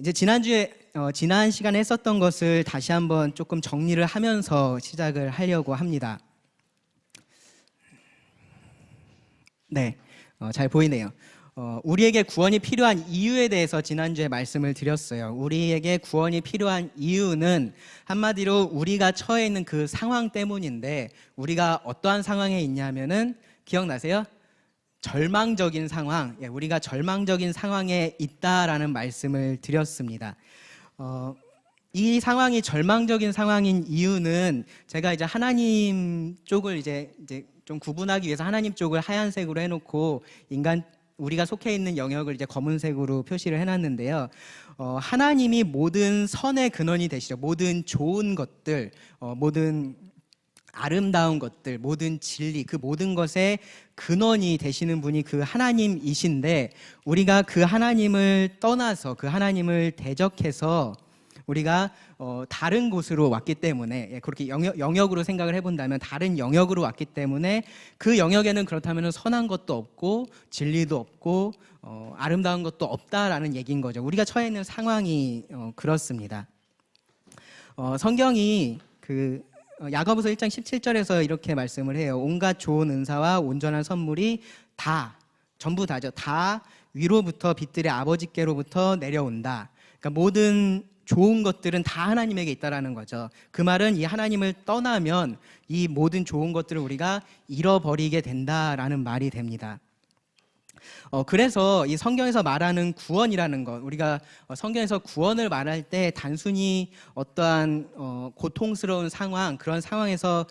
이제 지난주에 지난 시간에 했었던 것을 다시 한번 조금 정리를 하면서 시작을 하려고 합니다. 네, 잘 보이네요. 우리에게 구원이 필요한 이유에 대해서 지난주에 말씀을 드렸어요. 우리에게 구원이 필요한 이유는 한마디로 우리가 처해 있는 그 상황 때문인데, 우리가 어떠한 상황에 있냐면은 기억나세요? 절망적인 상황, 우리가 절망적인 상황에 있다라는 말씀을 드렸습니다. 이 상황이 절망적인 상황인 이유는 제가 이제 하나님 쪽을 이제 좀 구분하기 위해서 하나님 쪽을 하얀색으로 해놓고 우리가 속해 있는 영역을 이제 검은색으로 표시를 해놨는데요. 하나님이 모든 선의 근원이 되시죠. 모든 좋은 것들, 모든 아름다운 것들, 모든 진리, 그 모든 것의 근원이 되시는 분이 그 하나님이신데, 우리가 그 하나님을 떠나서 그 하나님을 대적해서 우리가 다른 곳으로 왔기 때문에, 그렇게 영역으로 생각을 해본다면 다른 영역으로 왔기 때문에 그 영역에는 그렇다면 선한 것도 없고 진리도 없고 아름다운 것도 없다라는 얘기인 거죠. 우리가 처해 있는 상황이 그렇습니다. 성경이 야고보서 1장 17절에서 이렇게 말씀을 해요. 온갖 좋은 은사와 온전한 선물이 전부 다죠. 다 위로부터 빛들의 아버지께로부터 내려온다. 그러니까 모든 좋은 것들은 다 하나님에게 있다라는 거죠. 그 말은 이 하나님을 떠나면 이 모든 좋은 것들을 우리가 잃어버리게 된다라는 말이 됩니다. 그래서 이 성경에서 말하는 구원이라는 것, 우리가 성경에서 구원을 말할 때 단순히 어떠한 고통스러운 상황, 그런 상황에서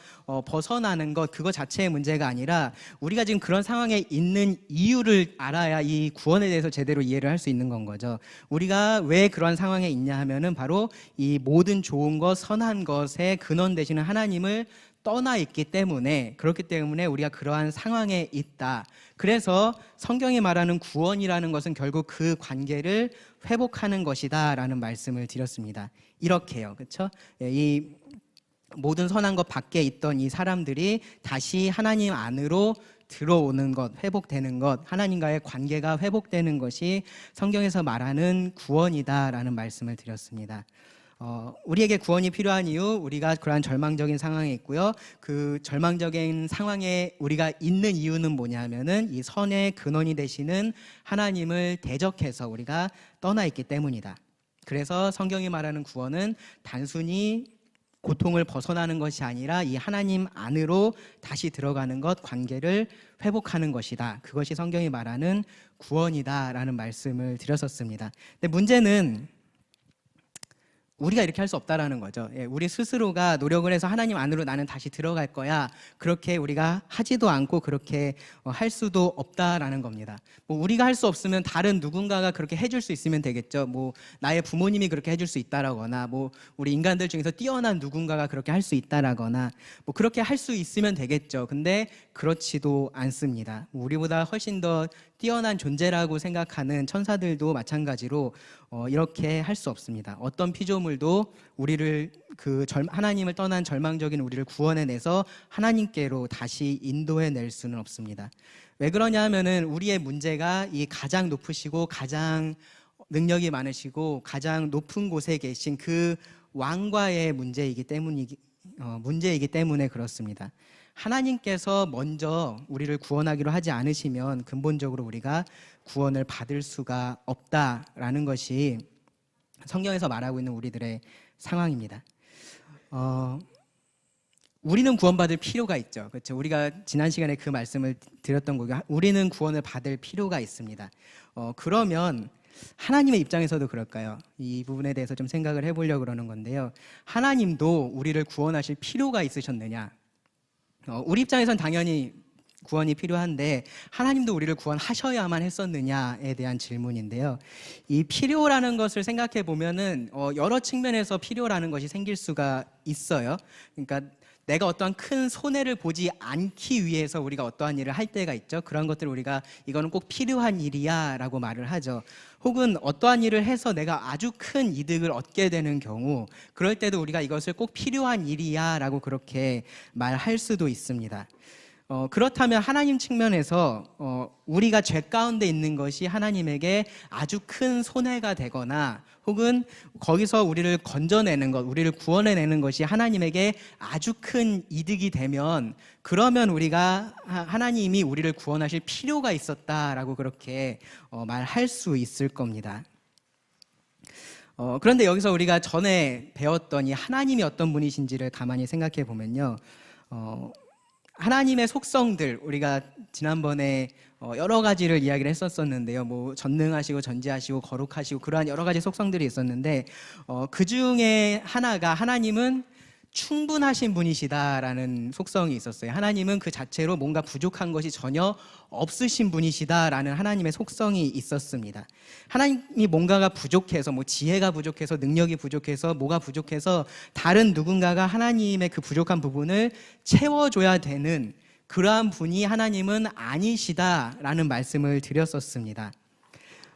벗어나는 것, 그거 자체의 문제가 아니라 우리가 지금 그런 상황에 있는 이유를 알아야 이 구원에 대해서 제대로 이해를 할 수 있는 건 거죠. 우리가 왜 그런 상황에 있냐 하면은 바로 이 모든 좋은 것, 선한 것의 근원 되시는 하나님을 떠나 있기 때문에, 그렇기 때문에 우리가 그러한 상황에 있다. 그래서 성경이 말하는 구원이라는 것은 결국 그 관계를 회복하는 것이다 라는 말씀을 드렸습니다. 이렇게요, 그렇죠? 이 모든 선한 것 밖에 있던 이 사람들이 다시 하나님 안으로 들어오는 것, 회복되는 것, 하나님과의 관계가 회복되는 것이 성경에서 말하는 구원이다 라는 말씀을 드렸습니다. 우리에게 구원이 필요한 이유, 우리가 그러한 절망적인 상황에 있고요. 그 절망적인 상황에 우리가 있는 이유는 뭐냐면은 이 선의 근원이 되시는 하나님을 대적해서 우리가 떠나 있기 때문이다. 그래서 성경이 말하는 구원은 단순히 고통을 벗어나는 것이 아니라 이 하나님 안으로 다시 들어가는 것, 관계를 회복하는 것이다. 그것이 성경이 말하는 구원이다라는 말씀을 드렸었습니다. 근데 문제는 우리가 이렇게 할 수 없다라는 거죠. 우리 스스로가 노력을 해서 하나님 안으로 나는 다시 들어갈 거야, 그렇게 우리가 하지도 않고 그렇게 할 수도 없다라는 겁니다. 우리가 할 수 없으면 다른 누군가가 그렇게 해줄 수 있으면 되겠죠. 나의 부모님이 그렇게 해줄 수 있다라거나, 우리 인간들 중에서 뛰어난 누군가가 그렇게 할 수 있다라거나, 그렇게 할 수 있으면 되겠죠. 근데 그렇지도 않습니다. 우리보다 훨씬 더 뛰어난 존재라고 생각하는 천사들도 마찬가지로 이렇게 할 수 없습니다. 어떤 피조물도 우리를 하나님을 떠난 절망적인 우리를 구원해내서 하나님께로 다시 인도해낼 수는 없습니다. 왜 그러냐 하면은 우리의 문제가 이 가장 높으시고 가장 능력이 많으시고 가장 높은 곳에 계신 그 왕과의 문제이기 때문에 그렇습니다. 하나님께서 먼저 우리를 구원하기로 하지 않으시면 근본적으로 우리가 구원을 받을 수가 없다라는 것이 성경에서 말하고 있는 우리들의 상황입니다. 우리는 구원받을 필요가 있죠. 그렇죠? 우리가 지난 시간에 그 말씀을 드렸던 거고, 우리는 구원을 받을 필요가 있습니다. 그러면 하나님의 입장에서도 그럴까요? 이 부분에 대해서 좀 생각을 해보려고 그러는 건데요. 하나님도 우리를 구원하실 필요가 있으셨느냐? 우리 입장에선 당연히 구원이 필요한데 하나님도 우리를 구원하셔야만 했었느냐에 대한 질문인데요. 이 필요라는 것을 생각해 보면은 여러 측면에서 필요라는 것이 생길 수가 있어요. 그러니까 내가 어떠한 큰 손해를 보지 않기 위해서 우리가 어떠한 일을 할 때가 있죠. 그런 것들을 우리가 이거는 꼭 필요한 일이야 라고 말을 하죠. 혹은 어떠한 일을 해서 내가 아주 큰 이득을 얻게 되는 경우, 그럴 때도 우리가 이것을 꼭 필요한 일이야 라고 그렇게 말할 수도 있습니다. 그렇다면 하나님 측면에서 우리가 죄 가운데 있는 것이 하나님에게 아주 큰 손해가 되거나 혹은 거기서 우리를 건져내는 것, 우리를 구원해내는 것이 하나님에게 아주 큰 이득이 되면 그러면 우리가 하나님이 우리를 구원하실 필요가 있었다라고 그렇게 말할 수 있을 겁니다. 그런데 여기서 우리가 전에 배웠던 이 하나님이 어떤 분이신지를 가만히 생각해 보면요. 하나님의 속성들, 우리가 지난번에 여러 가지를 이야기를 했었는데요. 뭐 전능하시고 전지하시고 거룩하시고 그러한 여러 가지 속성들이 있었는데 그 중에 하나가 하나님은 충분하신 분이시다라는 속성이 있었어요. 하나님은 그 자체로 뭔가 부족한 것이 전혀 없으신 분이시다라는 하나님의 속성이 있었습니다. 하나님이 뭔가가 부족해서 뭐 지혜가 부족해서 능력이 부족해서 뭐가 부족해서 다른 누군가가 하나님의 그 부족한 부분을 채워줘야 되는 그러한 분이 하나님은 아니시다라는 말씀을 드렸었습니다.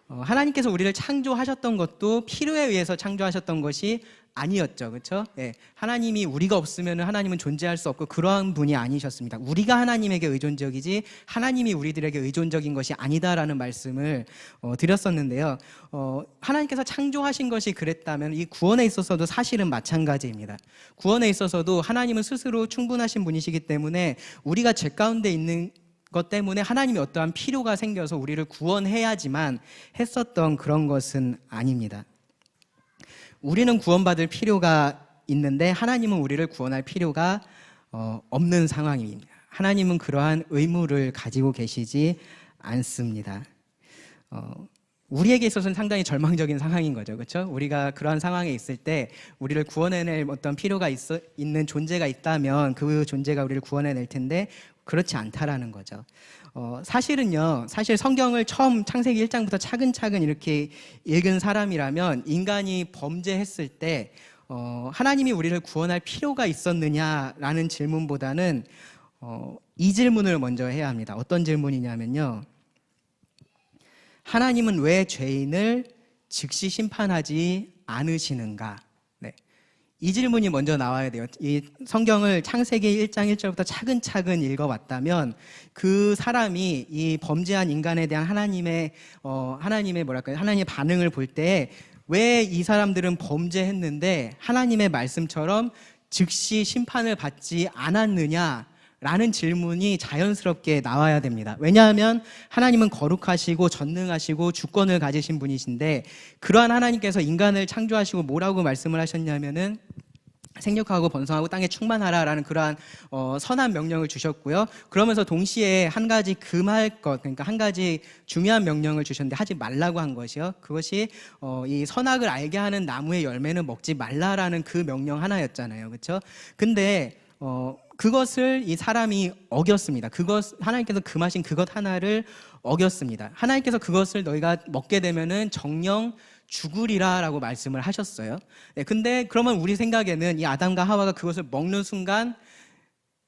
하나님께서 우리를 창조하셨던 것도 필요에 의해서 창조하셨던 것이 아니었죠. 그렇죠? 예. 하나님이 우리가 없으면 하나님은 존재할 수 없고 그러한 분이 아니셨습니다. 우리가 하나님에게 의존적이지 하나님이 우리들에게 의존적인 것이 아니다라는 말씀을 드렸었는데요. 하나님께서 창조하신 것이 그랬다면 이 구원에 있어서도 사실은 마찬가지입니다. 구원에 있어서도 하나님은 스스로 충분하신 분이시기 때문에 우리가 죄 가운데 있는 것 때문에 하나님이 어떠한 필요가 생겨서 우리를 구원해야지만 했었던 그런 것은 아닙니다. 우리는 구원받을 필요가 있는데 하나님은 우리를 구원할 필요가 없는 상황입니다. 하나님은 그러한 의무를 가지고 계시지 않습니다. 우리에게 있어서는 상당히 절망적인 상황인 거죠. 그렇죠? 우리가 그러한 상황에 있을 때 우리를 구원해낼 어떤 필요가 있는 존재가 있다면 그 존재가 우리를 구원해낼 텐데 그렇지 않다라는 거죠. 사실은요, 사실 성경을 처음 창세기 1장부터 차근차근 이렇게 읽은 사람이라면 인간이 범죄했을 때 하나님이 우리를 구원할 필요가 있었느냐라는 질문보다는 이 질문을 먼저 해야 합니다. 어떤 질문이냐면요, 하나님은 왜 죄인을 즉시 심판하지 않으시는가? 이 질문이 먼저 나와야 돼요. 이 성경을 창세기 1장 1절부터 차근차근 읽어왔다면 그 사람이 이 범죄한 인간에 대한 하나님의 반응을 볼 때 왜 이 사람들은 범죄했는데 하나님의 말씀처럼 즉시 심판을 받지 않았느냐? 라는 질문이 자연스럽게 나와야 됩니다. 왜냐하면 하나님은 거룩하시고 전능하시고 주권을 가지신 분이신데 그러한 하나님께서 인간을 창조하시고 뭐라고 말씀을 하셨냐면은 생육하고 번성하고 땅에 충만하라라는 그러한 선한 명령을 주셨고요. 그러면서 동시에 한 가지 금할 것, 그러니까 한 가지 중요한 명령을 주셨는데 하지 말라고 한 것이요. 그것이 이 선악을 알게 하는 나무의 열매는 먹지 말라라는 그 명령 하나였잖아요. 그렇죠? 근데 그것을 이 사람이 어겼습니다. 하나님께서 금하신 그것 하나를 어겼습니다. 하나님께서 그것을 너희가 먹게 되면은 정령 죽으리라라고 말씀을 하셨어요. 근데 그러면 우리 생각에는 이 아담과 하와가 그것을 먹는 순간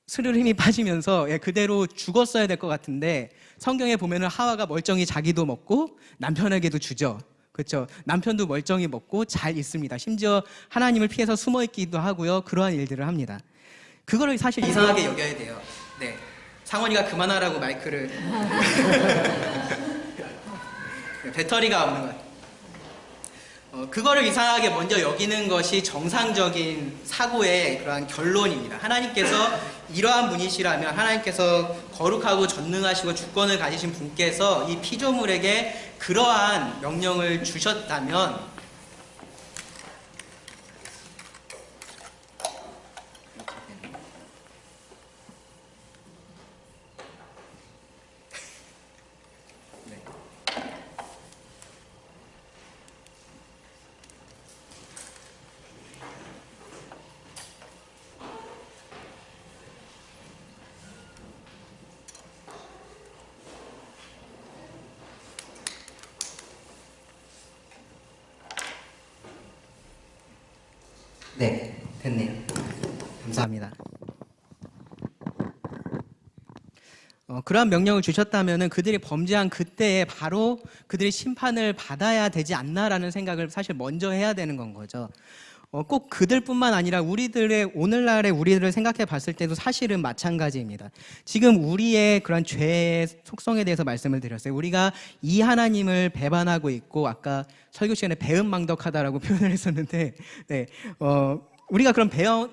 스르르 힘이 빠지면서 그대로 죽었어야 될 것 같은데 성경에 보면은 하와가 멀쩡히 자기도 먹고 남편에게도 주죠. 그렇죠? 남편도 멀쩡히 먹고 잘 있습니다. 심지어 하나님을 피해서 숨어 있기도 하고요. 그러한 일들을 합니다. 그거를 사실 이상하게 여겨야 돼요. 네, 상원이가 그만하라고 마이크를 배터리가 없는 것 같아요. 그거를 이상하게 먼저 여기는 것이 정상적인 사고의 그러한 결론입니다. 하나님께서 이러한 분이시라면 하나님께서 거룩하고 전능하시고 주권을 가지신 분께서 이 피조물에게 그러한 명령을 주셨다면 네, 됐네요. 감사합니다. 그러한 명령을 주셨다면 그들이 범죄한 그때에 바로 그들이 심판을 받아야 되지 않나라는 생각을 사실 먼저 해야 되는 건 거죠. 꼭 그들뿐만 아니라 우리들의 오늘날의 우리들을 생각해 봤을 때도 사실은 마찬가지입니다. 지금 우리의 그런 죄의 속성에 대해서 말씀을 드렸어요. 우리가 이 하나님을 배반하고 있고, 아까 설교 시간에 배은망덕하다라고 표현을 했었는데, 네, 우리가 그런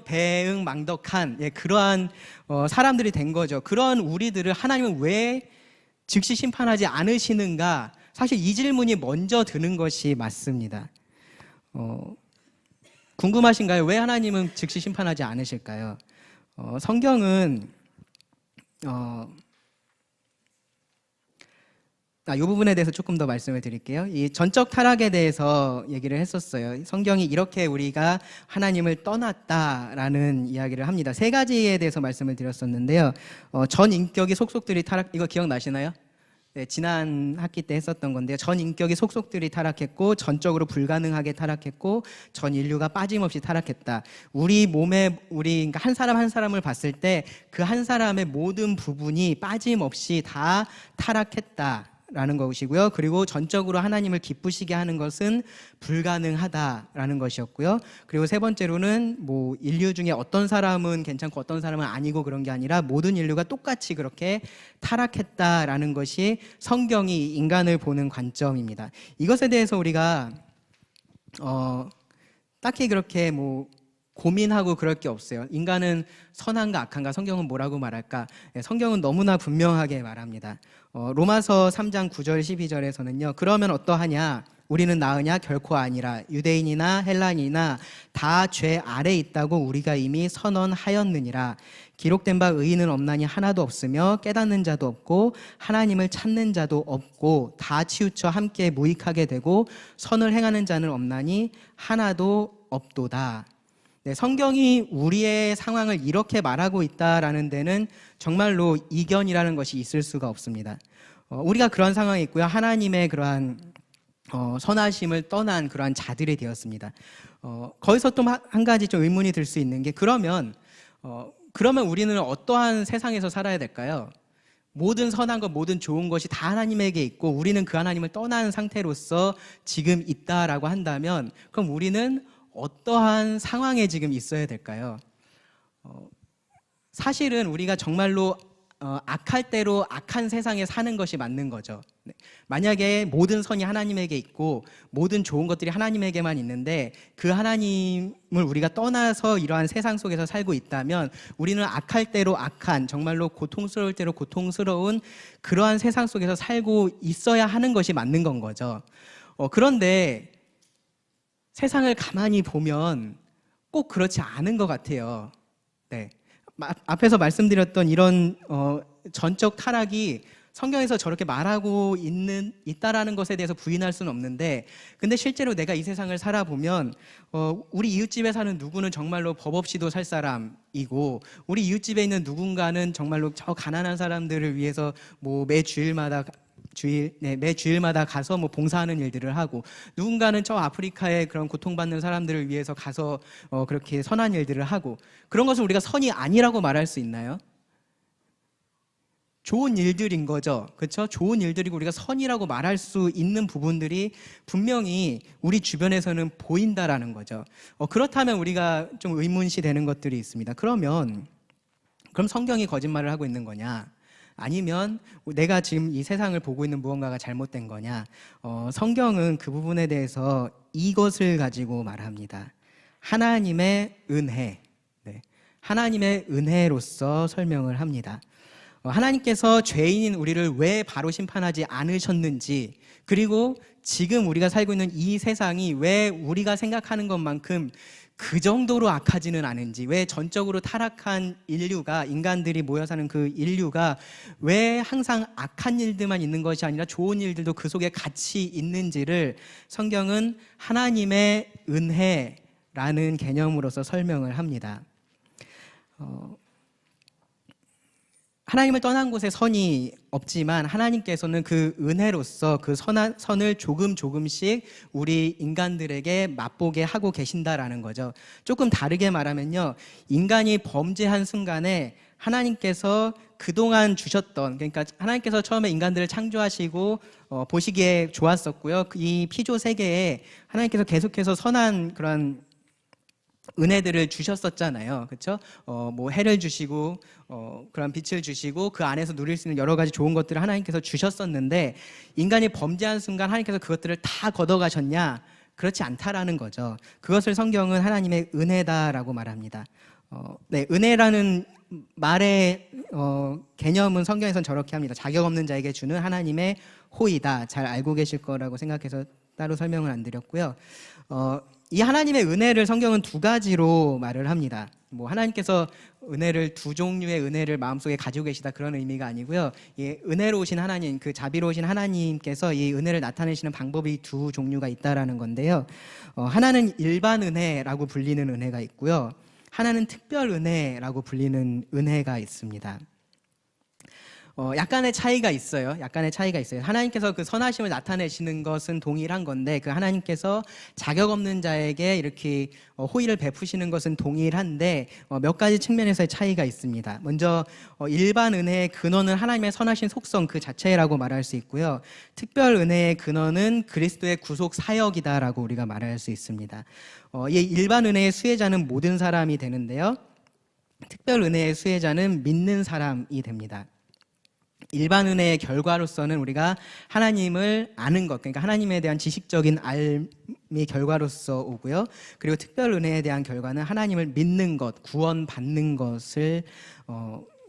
배응망덕한 그러한 사람들이 된 거죠. 그런 우리들을 하나님은 왜 즉시 심판하지 않으시는가? 사실 이 질문이 먼저 드는 것이 맞습니다. 궁금하신가요? 왜 하나님은 즉시 심판하지 않으실까요? 성경은 이 부분에 대해서 조금 더 말씀을 드릴게요. 이 전적 타락에 대해서 얘기를 했었어요. 성경이 이렇게 우리가 하나님을 떠났다라는 이야기를 합니다. 세 가지에 대해서 말씀을 드렸었는데요. 전 인격이 속속들이 타락, 이거 기억나시나요? 네, 지난 학기 때 했었던 건데요. 전 인격이 속속들이 타락했고, 전적으로 불가능하게 타락했고, 전 인류가 빠짐없이 타락했다. 우리 몸에 그러니까 한 사람 한 사람을 봤을 때 그 한 사람의 모든 부분이 빠짐없이 다 타락했다. 라는 것이고요. 그리고 전적으로 하나님을 기쁘시게 하는 것은 불가능하다라는 것이었고요. 그리고 세 번째로는 뭐 인류 중에 어떤 사람은 괜찮고 어떤 사람은 아니고 그런 게 아니라 모든 인류가 똑같이 그렇게 타락했다라는 것이 성경이 인간을 보는 관점입니다. 이것에 대해서 우리가 딱히 그렇게 뭐 고민하고 그럴 게 없어요. 인간은 선한가 악한가, 성경은 뭐라고 말할까? 성경은 너무나 분명하게 말합니다. 로마서 3장 9절 12절에서는요. 그러면 어떠하냐? 우리는 나으냐? 결코 아니라 유대인이나 헬라인이나 다 죄 아래 있다고 우리가 이미 선언하였느니라. 기록된 바 의인은 없나니 하나도 없으며 깨닫는 자도 없고 하나님을 찾는 자도 없고 다 치우쳐 함께 무익하게 되고 선을 행하는 자는 없나니 하나도 없도다. 네, 성경이 우리의 상황을 이렇게 말하고 있다라는 데는 정말로 이견이라는 것이 있을 수가 없습니다. 우리가 그런 상황이 있고요. 하나님의 그러한 선하심을 떠난 그러한 자들이 되었습니다. 거기서 또 한 가지 좀 의문이 들 수 있는 게 그러면 우리는 어떠한 세상에서 살아야 될까요? 모든 선한 것, 모든 좋은 것이 다 하나님에게 있고 우리는 그 하나님을 떠난 상태로서 지금 있다라고 한다면 그럼 우리는 어떠한 상황에 지금 있어야 될까요? 사실은 우리가 정말로 악할 대로 악한 세상에 사는 것이 맞는 거죠. 만약에 모든 선이 하나님에게 있고 모든 좋은 것들이 하나님에게만 있는데 그 하나님을 우리가 떠나서 이러한 세상 속에서 살고 있다면 우리는 악할 대로 악한, 정말로 고통스러울 대로 고통스러운 그러한 세상 속에서 살고 있어야 하는 것이 맞는 건 거죠. 그런데 세상을 가만히 보면 꼭 그렇지 않은 것 같아요. 네. 앞에서 말씀드렸던 이런 전적 타락이 성경에서 저렇게 말하고 있다라는 것에 대해서 부인할 수는 없는데, 근데 실제로 내가 이 세상을 살아보면 우리 이웃집에 사는 누구는 정말로 법 없이도 살 사람이고 우리 이웃집에 있는 누군가는 정말로 저 가난한 사람들을 위해서 뭐 매 주일마다 가서 뭐 봉사하는 일들을 하고, 누군가는 저 아프리카의 그런 고통받는 사람들을 위해서 가서 그렇게 선한 일들을 하고, 그런 것을 우리가 선이 아니라고 말할 수 있나요? 좋은 일들인 거죠. 그렇죠? 좋은 일들이고 우리가 선이라고 말할 수 있는 부분들이 분명히 우리 주변에서는 보인다라는 거죠. 그렇다면 우리가 좀 의문시 되는 것들이 있습니다. 그럼 성경이 거짓말을 하고 있는 거냐? 아니면 내가 지금 이 세상을 보고 있는 무언가가 잘못된 거냐? 성경은 그 부분에 대해서 이것을 가지고 말합니다. 하나님의 은혜. 네. 하나님의 은혜로서 설명을 합니다. 하나님께서 죄인인 우리를 왜 바로 심판하지 않으셨는지, 그리고 지금 우리가 살고 있는 이 세상이 왜 우리가 생각하는 것만큼 그 정도로 악하지는 않은지, 왜 전적으로 타락한 인류가, 인간들이 모여 사는 그 인류가 왜 항상 악한 일들만 있는 것이 아니라 좋은 일들도 그 속에 같이 있는지를 성경은 하나님의 은혜라는 개념으로서 설명을 합니다. 하나님을 떠난 곳에 선이 없지만 하나님께서는 그 은혜로서 그 선을 조금씩 우리 인간들에게 맛보게 하고 계신다라는 거죠. 조금 다르게 말하면요, 인간이 범죄한 순간에 하나님께서 그동안 주셨던, 그러니까 하나님께서 처음에 인간들을 창조하시고 보시기에 좋았었고요. 이 피조 세계에 하나님께서 계속해서 선한 그런 은혜들을 주셨었잖아요. 그렇죠? 뭐 해를 주시고 그런 빛을 주시고 그 안에서 누릴 수 있는 여러 가지 좋은 것들을 하나님께서 주셨었는데 인간이 범죄한 순간 하나님께서 그것들을 다 걷어가셨냐? 그렇지 않다라는 거죠. 그것을 성경은 하나님의 은혜다라고 말합니다. 네, 은혜라는 말의 개념은 성경에선 저렇게 합니다. 자격 없는 자에게 주는 하나님의 호의다. 잘 알고 계실 거라고 생각해서 따로 설명을 안 드렸고요. 이 하나님의 은혜를 성경은 두 가지로 말을 합니다. 뭐 하나님께서 은혜를 두 종류의 은혜를 마음속에 가지고 계시다 그런 의미가 아니고요. 이 은혜로우신 하나님, 그 자비로우신 하나님께서 이 은혜를 나타내시는 방법이 두 종류가 있다라는 건데요. 하나는 일반 은혜라고 불리는 은혜가 있고요. 하나는 특별 은혜라고 불리는 은혜가 있습니다. 약간의 차이가 있어요. 하나님께서 그 선하심을 나타내시는 것은 동일한 건데 그 하나님께서 자격 없는 자에게 이렇게 호의를 베푸시는 것은 동일한데 몇 가지 측면에서의 차이가 있습니다. 먼저 일반 은혜의 근원은 하나님의 선하신 속성 그 자체라고 말할 수 있고요. 특별 은혜의 근원은 그리스도의 구속 사역이다라고 우리가 말할 수 있습니다. 이 일반 은혜의 수혜자는 모든 사람이 되는데요. 특별 은혜의 수혜자는 믿는 사람이 됩니다. 일반 은혜의 결과로서는 우리가 하나님을 아는 것, 그러니까 하나님에 대한 지식적인 알미 결과로서 오고요. 그리고 특별 은혜에 대한 결과는 하나님을 믿는 것, 구원받는 것을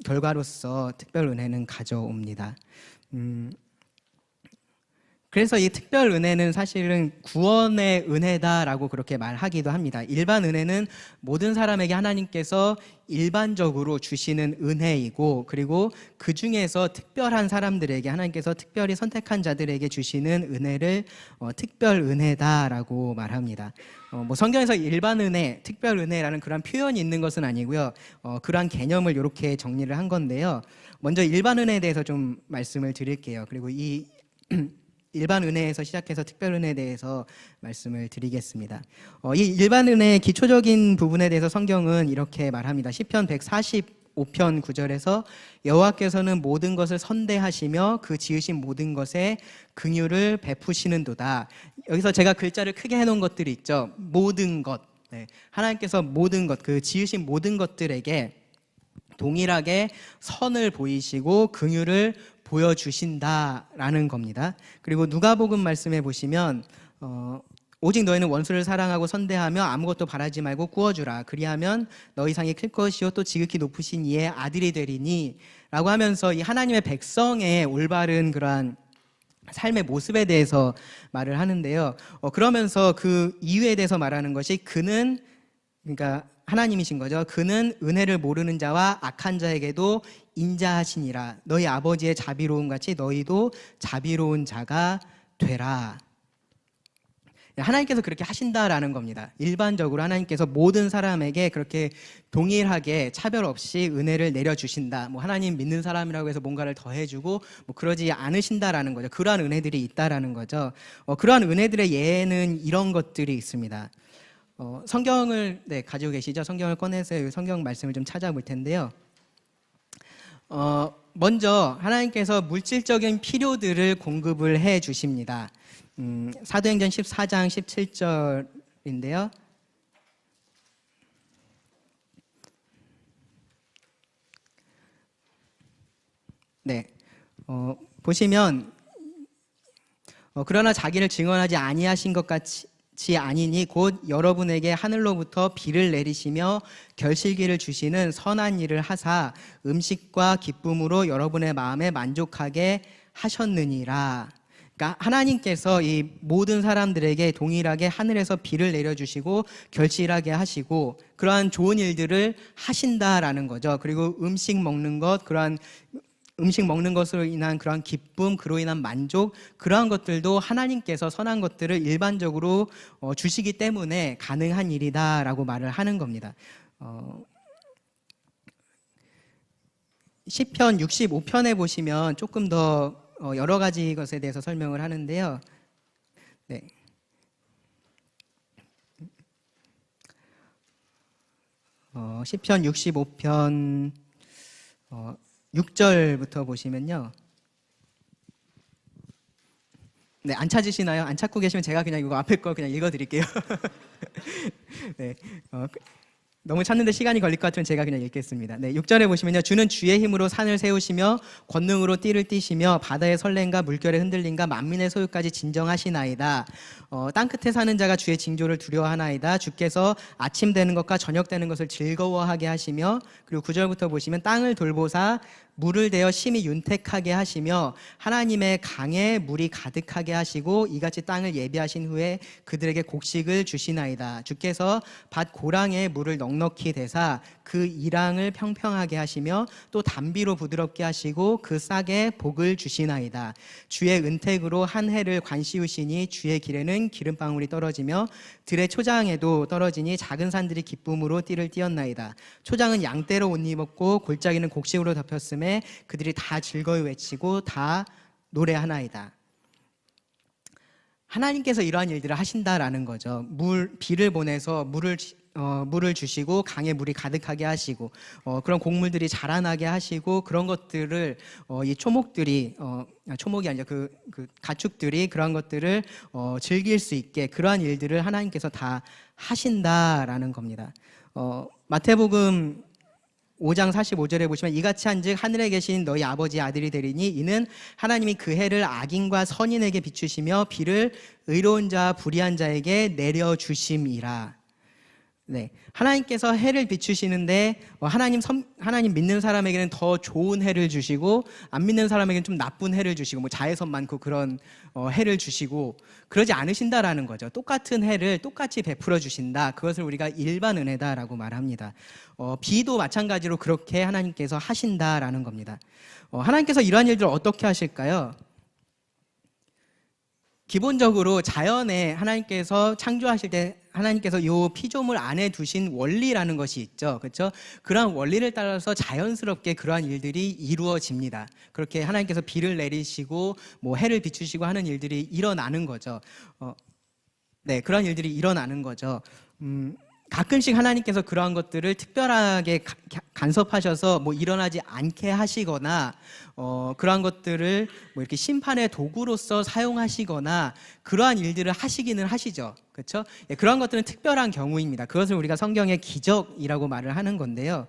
결과로서 특별 은혜는 가져옵니다. 그래서 이 특별 은혜는 사실은 구원의 은혜다라고 그렇게 말하기도 합니다. 일반 은혜는 모든 사람에게 하나님께서 일반적으로 주시는 은혜이고 그리고 그 중에서 특별한 사람들에게 하나님께서 특별히 선택한 자들에게 주시는 은혜를 특별 은혜다라고 말합니다. 뭐 성경에서 일반 은혜, 특별 은혜라는 그런 표현이 있는 것은 아니고요. 그러한 개념을 이렇게 정리를 한 건데요. 먼저 일반 은혜에 대해서 좀 말씀을 드릴게요. 그리고 이 일반 은혜에서 시작해서 특별 은혜에 대해서 말씀을 드리겠습니다. 이 일반 은혜의 기초적인 부분에 대해서 성경은 이렇게 말합니다. 시편 145편 9절에서 여호와께서는 모든 것을 선대하시며 그 지으신 모든 것에 긍휼을 베푸시는도다. 여기서 제가 글자를 크게 해놓은 것들이 있죠. 모든 것. 네. 하나님께서 모든 것, 그 지으신 모든 것들에게 동일하게 선을 보이시고 긍휼을 보여주신다라는 겁니다. 그리고 누가복음 말씀해 보시면 오직 너희는 원수를 사랑하고 선대하며 아무것도 바라지 말고 구워주라. 그리하면 너희 상이 클 것이요 또 지극히 높으신 이의 아들이 되리니 라고 하면서 이 하나님의 백성의 올바른 그러한 삶의 모습에 대해서 말을 하는데요. 그러면서 그 이유에 대해서 말하는 것이 그는 그러니까 하나님이신 거죠. 그는 은혜를 모르는 자와 악한 자에게도 인자하시니라. 너희 아버지의 자비로움 같이 너희도 자비로운 자가 되라. 하나님께서 그렇게 하신다라는 겁니다. 일반적으로 하나님께서 모든 사람에게 그렇게 동일하게 차별 없이 은혜를 내려주신다. 뭐 하나님 믿는 사람이라고 해서 뭔가를 더해주고 뭐 그러지 않으신다라는 거죠. 그러한 은혜들이 있다라는 거죠. 그러한 은혜들의 예는 이런 것들이 있습니다. 성경을 가지고 계시죠? 성경을 꺼내서 성경 말씀을 좀 찾아볼 텐데요. 먼저 하나님께서 물질적인 필요들을 공급을 해 주십니다. 사도행전 14장 17절인데요. 네, 보시면 그러나 자기를 증언하지 아니하신 것 같이 아니니 곧 여러분에게 하늘로부터 비를 내리시며 결실기를 주시는 선한 일을 하사 음식과 기쁨으로 여러분의 마음에 만족하게 하셨느니라. 그러니까 하나님께서 이 모든 사람들에게 동일하게 하늘에서 비를 내려주시고 결실하게 하시고 그러한 좋은 일들을 하신다라는 거죠. 그리고 음식 먹는 것, 그러한 음식 먹는 것으로 인한 그러한 기쁨, 그로 인한 만족, 그러한 것들도 하나님께서 선한 것들을 일반적으로 주시기 때문에 가능한 일이다라고 말을 하는 겁니다. 시편 65편에 보시면 조금 더 여러 가지 것에 대해서 설명을 하는데요. 네. 시편 65편 6절부터 보시면요. 네, 안 찾으시나요? 안 찾고 계시면 제가 그냥 이거 앞에 거 그냥 읽어드릴게요. 네, 너무 찾는데 시간이 걸릴 것 같으면 제가 그냥 읽겠습니다. 네, 6절에 보시면요. 주는 주의 힘으로 산을 세우시며 권능으로 띠를 띠시며 바다의 설렘과 물결의 흔들림과 만민의 소유까지 진정하시나이다. 땅끝에 사는 자가 주의 징조를 두려워하나이다. 주께서 아침 되는 것과 저녁 되는 것을 즐거워하게 하시며, 그리고 9절부터 보시면 땅을 돌보사 물을 대어 심히 윤택하게 하시며 하나님의 강에 물이 가득하게 하시고 이같이 땅을 예비하신 후에 그들에게 곡식을 주시나이다. 주께서 밭 고랑에 물을 넉넉히 대사 그 이랑을 평평하게 하시며 또 담비로 부드럽게 하시고 그 싹에 복을 주시나이다. 주의 은택으로 한 해를 관시우시니 주의 길에는 기름방울이 떨어지며 들의 초장에도 떨어지니 작은 산들이 기쁨으로 띠를 띠었나이다. 초장은 양떼로 옷 입었고 골짜기는 곡식으로 덮였음에 그들이 다 즐거이 외치고 다 노래하나이다. 하나님께서 이러한 일들을 하신다라는 거죠. 비를 보내서 물을 주시고 강에 물이 가득하게 하시고 그런 곡물들이 자라나게 하시고 그런 것들을 이 초목들이 초목이 아니라 그 가축들이 그런 것들을 즐길 수 있게 그러한 일들을 하나님께서 다 하신다라는 겁니다. 마태복음 5장 45절에 보시면 이같이 한즉 하늘에 계신 너희 아버지의 아들이 되리니 이는 하나님이 그 해를 악인과 선인에게 비추시며 비를 의로운 자와 불의한 자에게 내려주심이라. 네, 하나님께서 해를 비추시는데 하나님 믿는 사람에게는 더 좋은 해를 주시고 안 믿는 사람에게는 좀 나쁜 해를 주시고 자외선 많고 그런 해를 주시고 그러지 않으신다라는 거죠. 똑같은 해를 똑같이 베풀어 주신다. 그것을 우리가 일반 은혜다라고 말합니다. 비도 마찬가지로 그렇게 하나님께서 하신다라는 겁니다. 하나님께서 이러한 일들을 어떻게 하실까요? 기본적으로 자연에 하나님께서 창조하실 때 하나님께서 이 피조물 안에 두신 원리라는 것이 있죠. 그렇죠? 그러한 원리를 따라서 자연스럽게 그러한 일들이 이루어집니다. 그렇게 하나님께서 비를 내리시고 해를 비추시고 하는 일들이 일어나는 거죠. 네, 그러한 일들이 일어나는 거죠. 가끔씩 하나님께서 그러한 것들을 특별하게 간섭하셔서 일어나지 않게 하시거나 그러한 것들을 이렇게 심판의 도구로서 사용하시거나 그러한 일들을 하시기는 하시죠. 그렇죠? 예, 그러한 것들은 특별한 경우입니다. 그것을 우리가 성경의 기적이라고 말을 하는 건데요.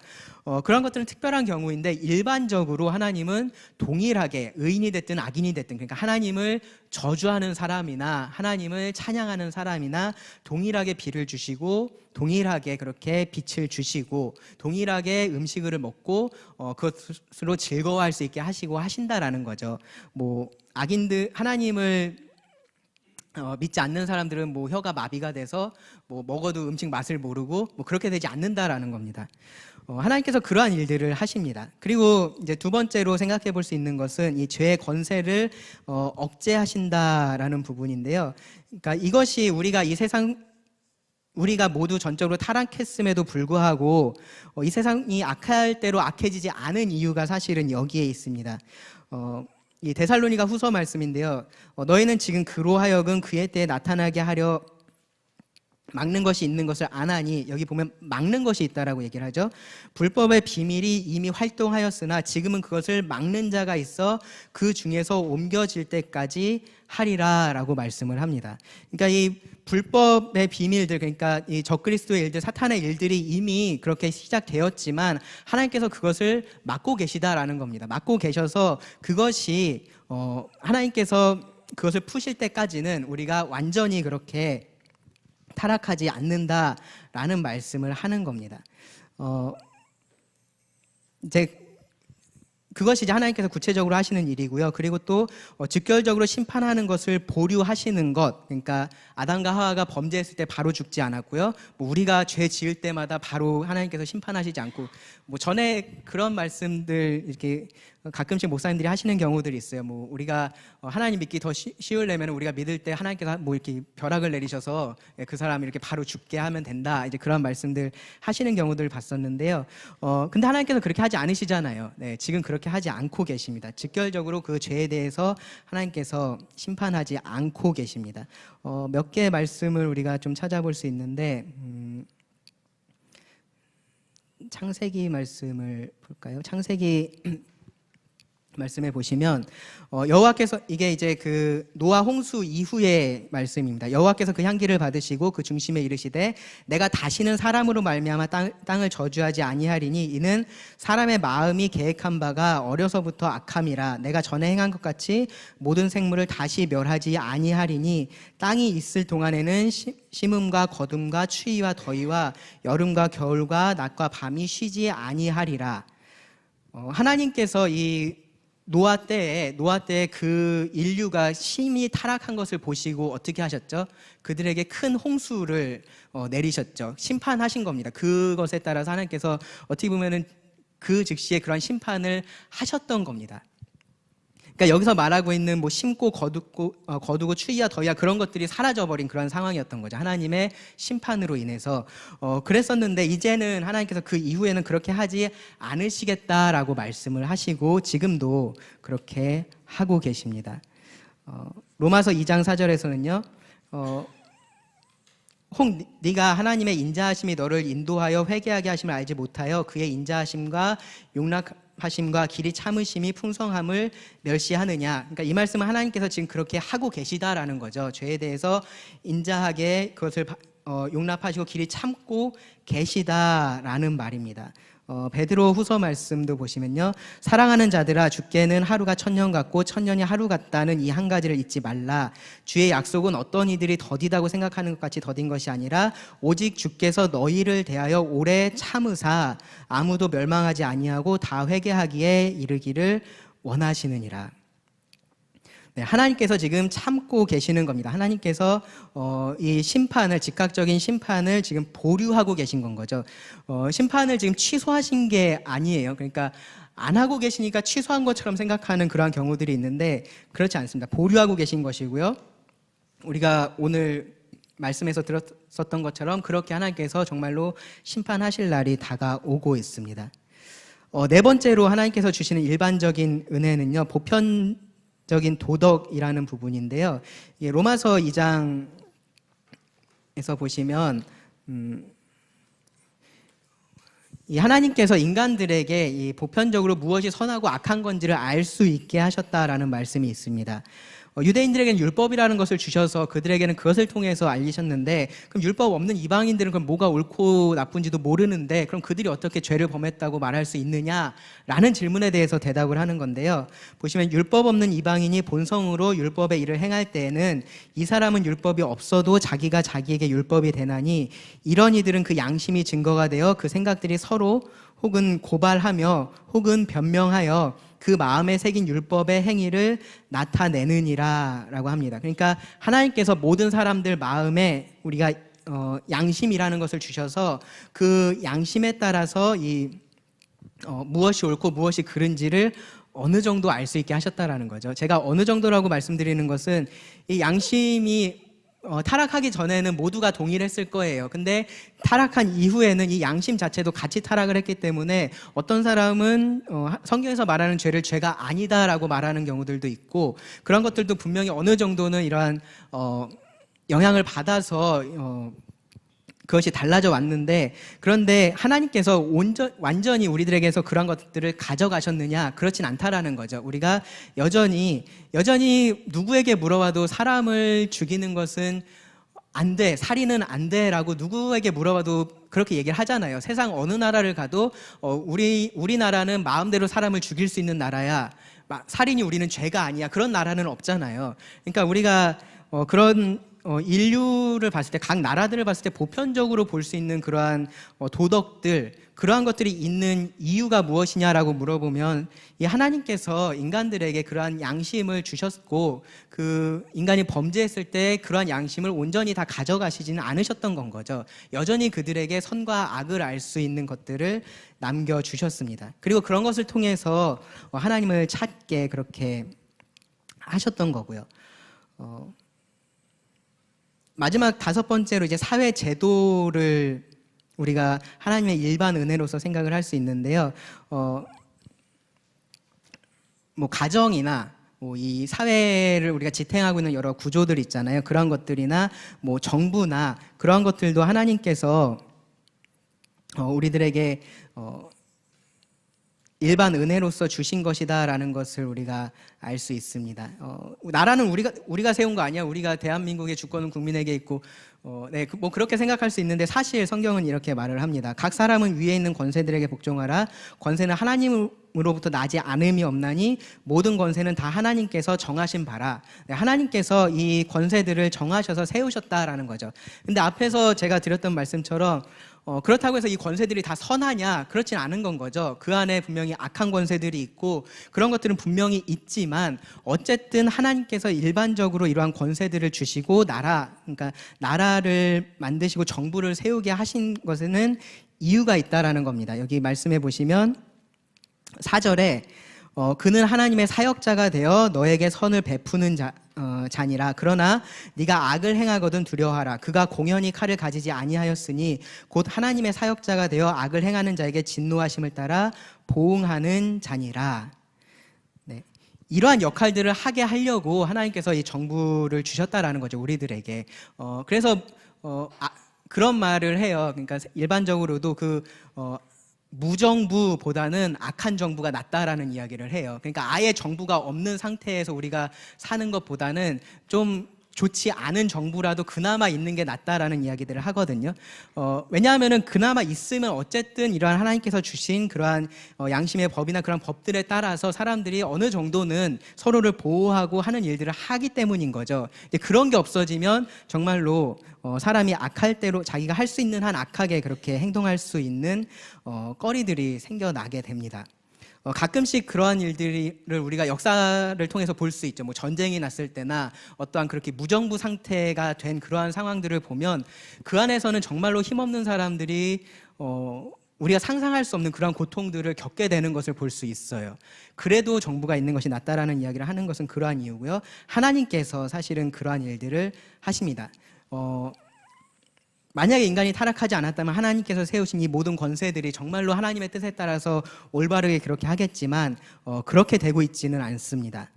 그런 것들은 특별한 경우인데 일반적으로 하나님은 동일하게 의인이 됐든 악인이 됐든 그러니까 하나님을 저주하는 사람이나 하나님을 찬양하는 사람이나 동일하게 비를 주시고 동일하게 그렇게 빛을 주시고 동일하게 음식을 먹고 그것으로 즐거워할 수 있게 하시고 하신다라는 거죠. 악인들 하나님을 믿지 않는 사람들은 혀가 마비가 돼서 먹어도 음식 맛을 모르고 그렇게 되지 않는다라는 겁니다. 하나님께서 그러한 일들을 하십니다. 그리고 이제 두 번째로 생각해 볼 수 있는 것은 이 죄의 권세를 억제하신다라는 부분인데요. 그러니까 이것이 우리가 모두 전적으로 타락했음에도 불구하고 이 세상이 악할 대로 악해지지 않은 이유가 사실은 여기에 있습니다. 이 데살로니가 후서 말씀인데요. 너희는 지금 그로 하여금 그의 때에 나타나게 하려 막는 것이 있는 것을 아나니 여기 보면 막는 것이 있다라고 얘기를 하죠. 불법의 비밀이 이미 활동하였으나 지금은 그것을 막는 자가 있어 그 중에서 옮겨질 때까지 하리라라고 말씀을 합니다. 그러니까 이 불법의 비밀들 그러니까 이 적그리스도의 일들 사탄의 일들이 이미 그렇게 시작되었지만 하나님께서 그것을 막고 계시다라는 겁니다. 막고 계셔서 그것이 하나님께서 그것을 푸실 때까지는 우리가 완전히 그렇게 타락하지 않는다라는 말씀을 하는 겁니다. 그것이 이제 하나님께서 구체적으로 하시는 일이고요. 그리고 또 직결적으로 심판하는 것을 보류하시는 것. 그러니까 아담과 하와가 범죄했을 때 바로 죽지 않았고요. 우리가 죄 지을 때마다 바로 하나님께서 심판하시지 않고 전에 그런 말씀들 이렇게 가끔씩 목사님들이 하시는 경우들이 있어요. 우리가 하나님 믿기 더 쉬우려면 우리가 믿을 때 하나님께서 이렇게 벼락을 내리셔서 그 사람이 이렇게 바로 죽게 하면 된다. 이제 그런 말씀들 하시는 경우들을 봤었는데요. 근데 하나님께서 그렇게 하지 않으시잖아요. 네, 지금 그렇게 하지 않고 계십니다. 직결적으로 그 죄에 대해서 하나님께서 심판하지 않고 계십니다. 몇 개의 말씀을 우리가 좀 찾아볼 수 있는데 창세기 말씀을 볼까요? 창세기 말씀해 보시면 여호와께서, 이게 이제 그 노아 홍수 이후의 말씀입니다. 여호와께서 그 향기를 받으시고 그 중심에 이르시되 내가 다시는 사람으로 말미암아 땅을 저주하지 아니하리니 이는 사람의 마음이 계획한 바가 어려서부터 악함이라. 내가 전에 행한 것 같이 모든 생물을 다시 멸하지 아니하리니 땅이 있을 동안에는 심음과 거둠과 추위와 더위와 여름과 겨울과 낮과 밤이 쉬지 아니하리라. 하나님께서 이 노아 때에 그 인류가 심히 타락한 것을 보시고 어떻게 하셨죠? 그들에게 큰 홍수를 내리셨죠. 심판하신 겁니다. 그것에 따라서 하나님께서 어떻게 보면은 그 즉시에 그런 심판을 하셨던 겁니다. 그러니까 여기서 말하고 있는 뭐 심고 거두고 추위와 더위와 그런 것들이 사라져버린 그런 상황이었던 거죠. 하나님의 심판으로 인해서 그랬었는데 이제는 하나님께서 그 이후에는 그렇게 하지 않으시겠다라고 말씀을 하시고 지금도 그렇게 하고 계십니다. 로마서 2장 4절에서는요. 혹 네가 하나님의 인자하심이 너를 인도하여 회개하게 하심을 알지 못하여 그의 인자하심과 용납하심과 길이 참으심이 풍성함을 멸시하느냐. 그러니까 이 말씀은 하나님께서 지금 그렇게 하고 계시다라는 거죠. 죄에 대해서 인자하게 그것을 용납하시고 길이 참고 계시다라는 말입니다. 베드로 후서 말씀도 보시면요. 사랑하는 자들아 주께는 하루가 천년 같고 천년이 하루 같다는 이 한 가지를 잊지 말라. 주의 약속은 어떤 이들이 더디다고 생각하는 것 같이 더딘 것이 아니라 오직 주께서 너희를 대하여 오래 참으사 아무도 멸망하지 아니하고 다 회개하기에 이르기를 원하시느니라. 네, 하나님께서 지금 참고 계시는 겁니다. 하나님께서 이 심판을, 즉각적인 심판을 지금 보류하고 계신 건 거죠. 심판을 지금 취소하신 게 아니에요. 그러니까 안 하고 계시니까 취소한 것처럼 생각하는 그러한 경우들이 있는데 그렇지 않습니다. 보류하고 계신 것이고요. 우리가 오늘 말씀에서 들었었던 것처럼 그렇게 하나님께서 정말로 심판하실 날이 다가오고 있습니다. 네 번째로 하나님께서 주시는 일반적인 은혜는요, 보편적인 도덕이라는 부분인데요. 로마서 2장에서 보시면 이 하나님께서 인간들에게 이 보편적으로 무엇이 선하고 악한 건지를 알 수 있게 하셨다라는 말씀이 있습니다. 유대인들에게는 율법이라는 것을 주셔서 그들에게는 그것을 통해서 알리셨는데, 그럼 율법 없는 이방인들은 그럼 뭐가 옳고 나쁜지도 모르는데 그럼 그들이 어떻게 죄를 범했다고 말할 수 있느냐라는 질문에 대해서 대답을 하는 건데요. 보시면 율법 없는 이방인이 본성으로 율법의 일을 행할 때에는 이 사람은 율법이 없어도 자기가 자기에게 율법이 되나니 이런 이들은 그 양심이 증거가 되어 그 생각들이 서로 혹은 고발하며 혹은 변명하여 그 마음에 새긴 율법의 행위를 나타내느니라 라고 합니다. 그러니까 하나님께서 모든 사람들 마음에 우리가 양심이라는 것을 주셔서 그 양심에 따라서 무엇이 옳고 무엇이 그른지를 어느 정도 알 수 있게 하셨다라는 거죠. 제가 어느 정도라고 말씀드리는 것은 이 양심이 타락하기 전에는 모두가 동일했을 거예요. 근데 타락한 이후에는 이 양심 자체도 같이 타락을 했기 때문에 어떤 사람은 성경에서 말하는 죄를 죄가 아니다라고 말하는 경우들도 있고, 그런 것들도 분명히 어느 정도는 이러한 영향을 받아서 그것이 달라져 왔는데, 그런데 하나님께서 완전히 우리들에게서 그런 것들을 가져가셨느냐? 그렇진 않다라는 거죠. 우리가 여전히 누구에게 물어봐도 사람을 죽이는 것은 안 돼, 살인은 안 돼라고 누구에게 물어봐도 그렇게 얘기를 하잖아요. 세상 어느 나라를 가도 우리나라는 마음대로 사람을 죽일 수 있는 나라야, 살인이 우리는 죄가 아니야, 그런 나라는 없잖아요. 그러니까 우리가 그런 인류를 봤을 때, 각 나라들을 봤을 때 보편적으로 볼 수 있는 그러한 도덕들, 그러한 것들이 있는 이유가 무엇이냐라고 물어보면 이 하나님께서 인간들에게 그러한 양심을 주셨고, 그 인간이 범죄했을 때 그러한 양심을 온전히 다 가져가시지는 않으셨던 건 거죠. 여전히 그들에게 선과 악을 알 수 있는 것들을 남겨주셨습니다. 그리고 그런 것을 통해서 하나님을 찾게 그렇게 하셨던 거고요. 마지막 다섯 번째로 이제 사회 제도를 우리가 하나님의 일반 은혜로서 생각을 할 수 있는데요. 뭐 가정이나 이 사회를 우리가 지탱하고 있는 여러 구조들 있잖아요. 그런 것들이나 뭐 정부나 그런 것들도 하나님께서 우리들에게 일반 은혜로서 주신 것이다라는 것을 우리가 알 수 있습니다. 나라는 우리가 세운 거 아니야. 우리가 대한민국의 주권은 국민에게 있고, 뭐 그렇게 생각할 수 있는데 사실 성경은 이렇게 말을 합니다. 각 사람은 위에 있는 권세들에게 복종하라. 권세는 하나님으로부터 나지 않음이 없나니 모든 권세는 다 하나님께서 정하신 바라. 하나님께서 이 권세들을 정하셔서 세우셨다라는 거죠. 근데 앞에서 제가 드렸던 말씀처럼 그렇다고 해서 이 권세들이 다 선하냐? 그렇진 않은 건 거죠. 그 안에 분명히 악한 권세들이 있고 그런 것들은 분명히 있지만 어쨌든 하나님께서 일반적으로 이러한 권세들을 주시고 그러니까 나라를 만드시고 정부를 세우게 하신 것에는 이유가 있다라는 겁니다. 여기 말씀해 보시면 4절에 그는 하나님의 사역자가 되어 너에게 선을 베푸는 자니라. 그러나 네가 악을 행하거든 두려워하라. 그가 공연히 칼을 가지지 아니하였으니 곧 하나님의 사역자가 되어 악을 행하는 자에게 진노하심을 따라 보응하는 자니라. 네. 이러한 역할들을 하게 하려고 하나님께서 이 정부를 주셨다라는 거죠, 우리들에게. 그래서 그런 말을 해요. 그러니까 일반적으로도 무정부보다는 악한 정부가 낫다라는 이야기를 해요. 그러니까 아예 정부가 없는 상태에서 우리가 사는 것보다는 좀 좋지 않은 정부라도 그나마 있는 게 낫다라는 이야기들을 하거든요. 왜냐하면은 그나마 있으면 어쨌든 이러한 하나님께서 주신 그러한 양심의 법이나 그런 법들에 따라서 사람들이 어느 정도는 서로를 보호하고 하는 일들을 하기 때문인 거죠. 그런 게 없어지면 정말로 사람이 악할 대로 자기가 할 수 있는 한 악하게 그렇게 행동할 수 있는 거리들이 생겨나게 됩니다. 가끔씩 그러한 일들을 우리가 역사를 통해서 볼 수 있죠. 뭐 전쟁이 났을 때나 어떠한 그렇게 무정부 상태가 된 그러한 상황들을 보면 그 안에서는 정말로 힘없는 사람들이 우리가 상상할 수 없는 그러한 고통들을 겪게 되는 것을 볼 수 있어요. 그래도 정부가 있는 것이 낫다라는 이야기를 하는 것은 그러한 이유고요. 하나님께서 사실은 그러한 일들을 하십니다. 만약에 인간이 타락하지 않았다면 하나님께서 세우신 이 모든 권세들이 정말로 하나님의 뜻에 따라서 올바르게 그렇게 하겠지만 그렇게 되고 있지는 않습니다.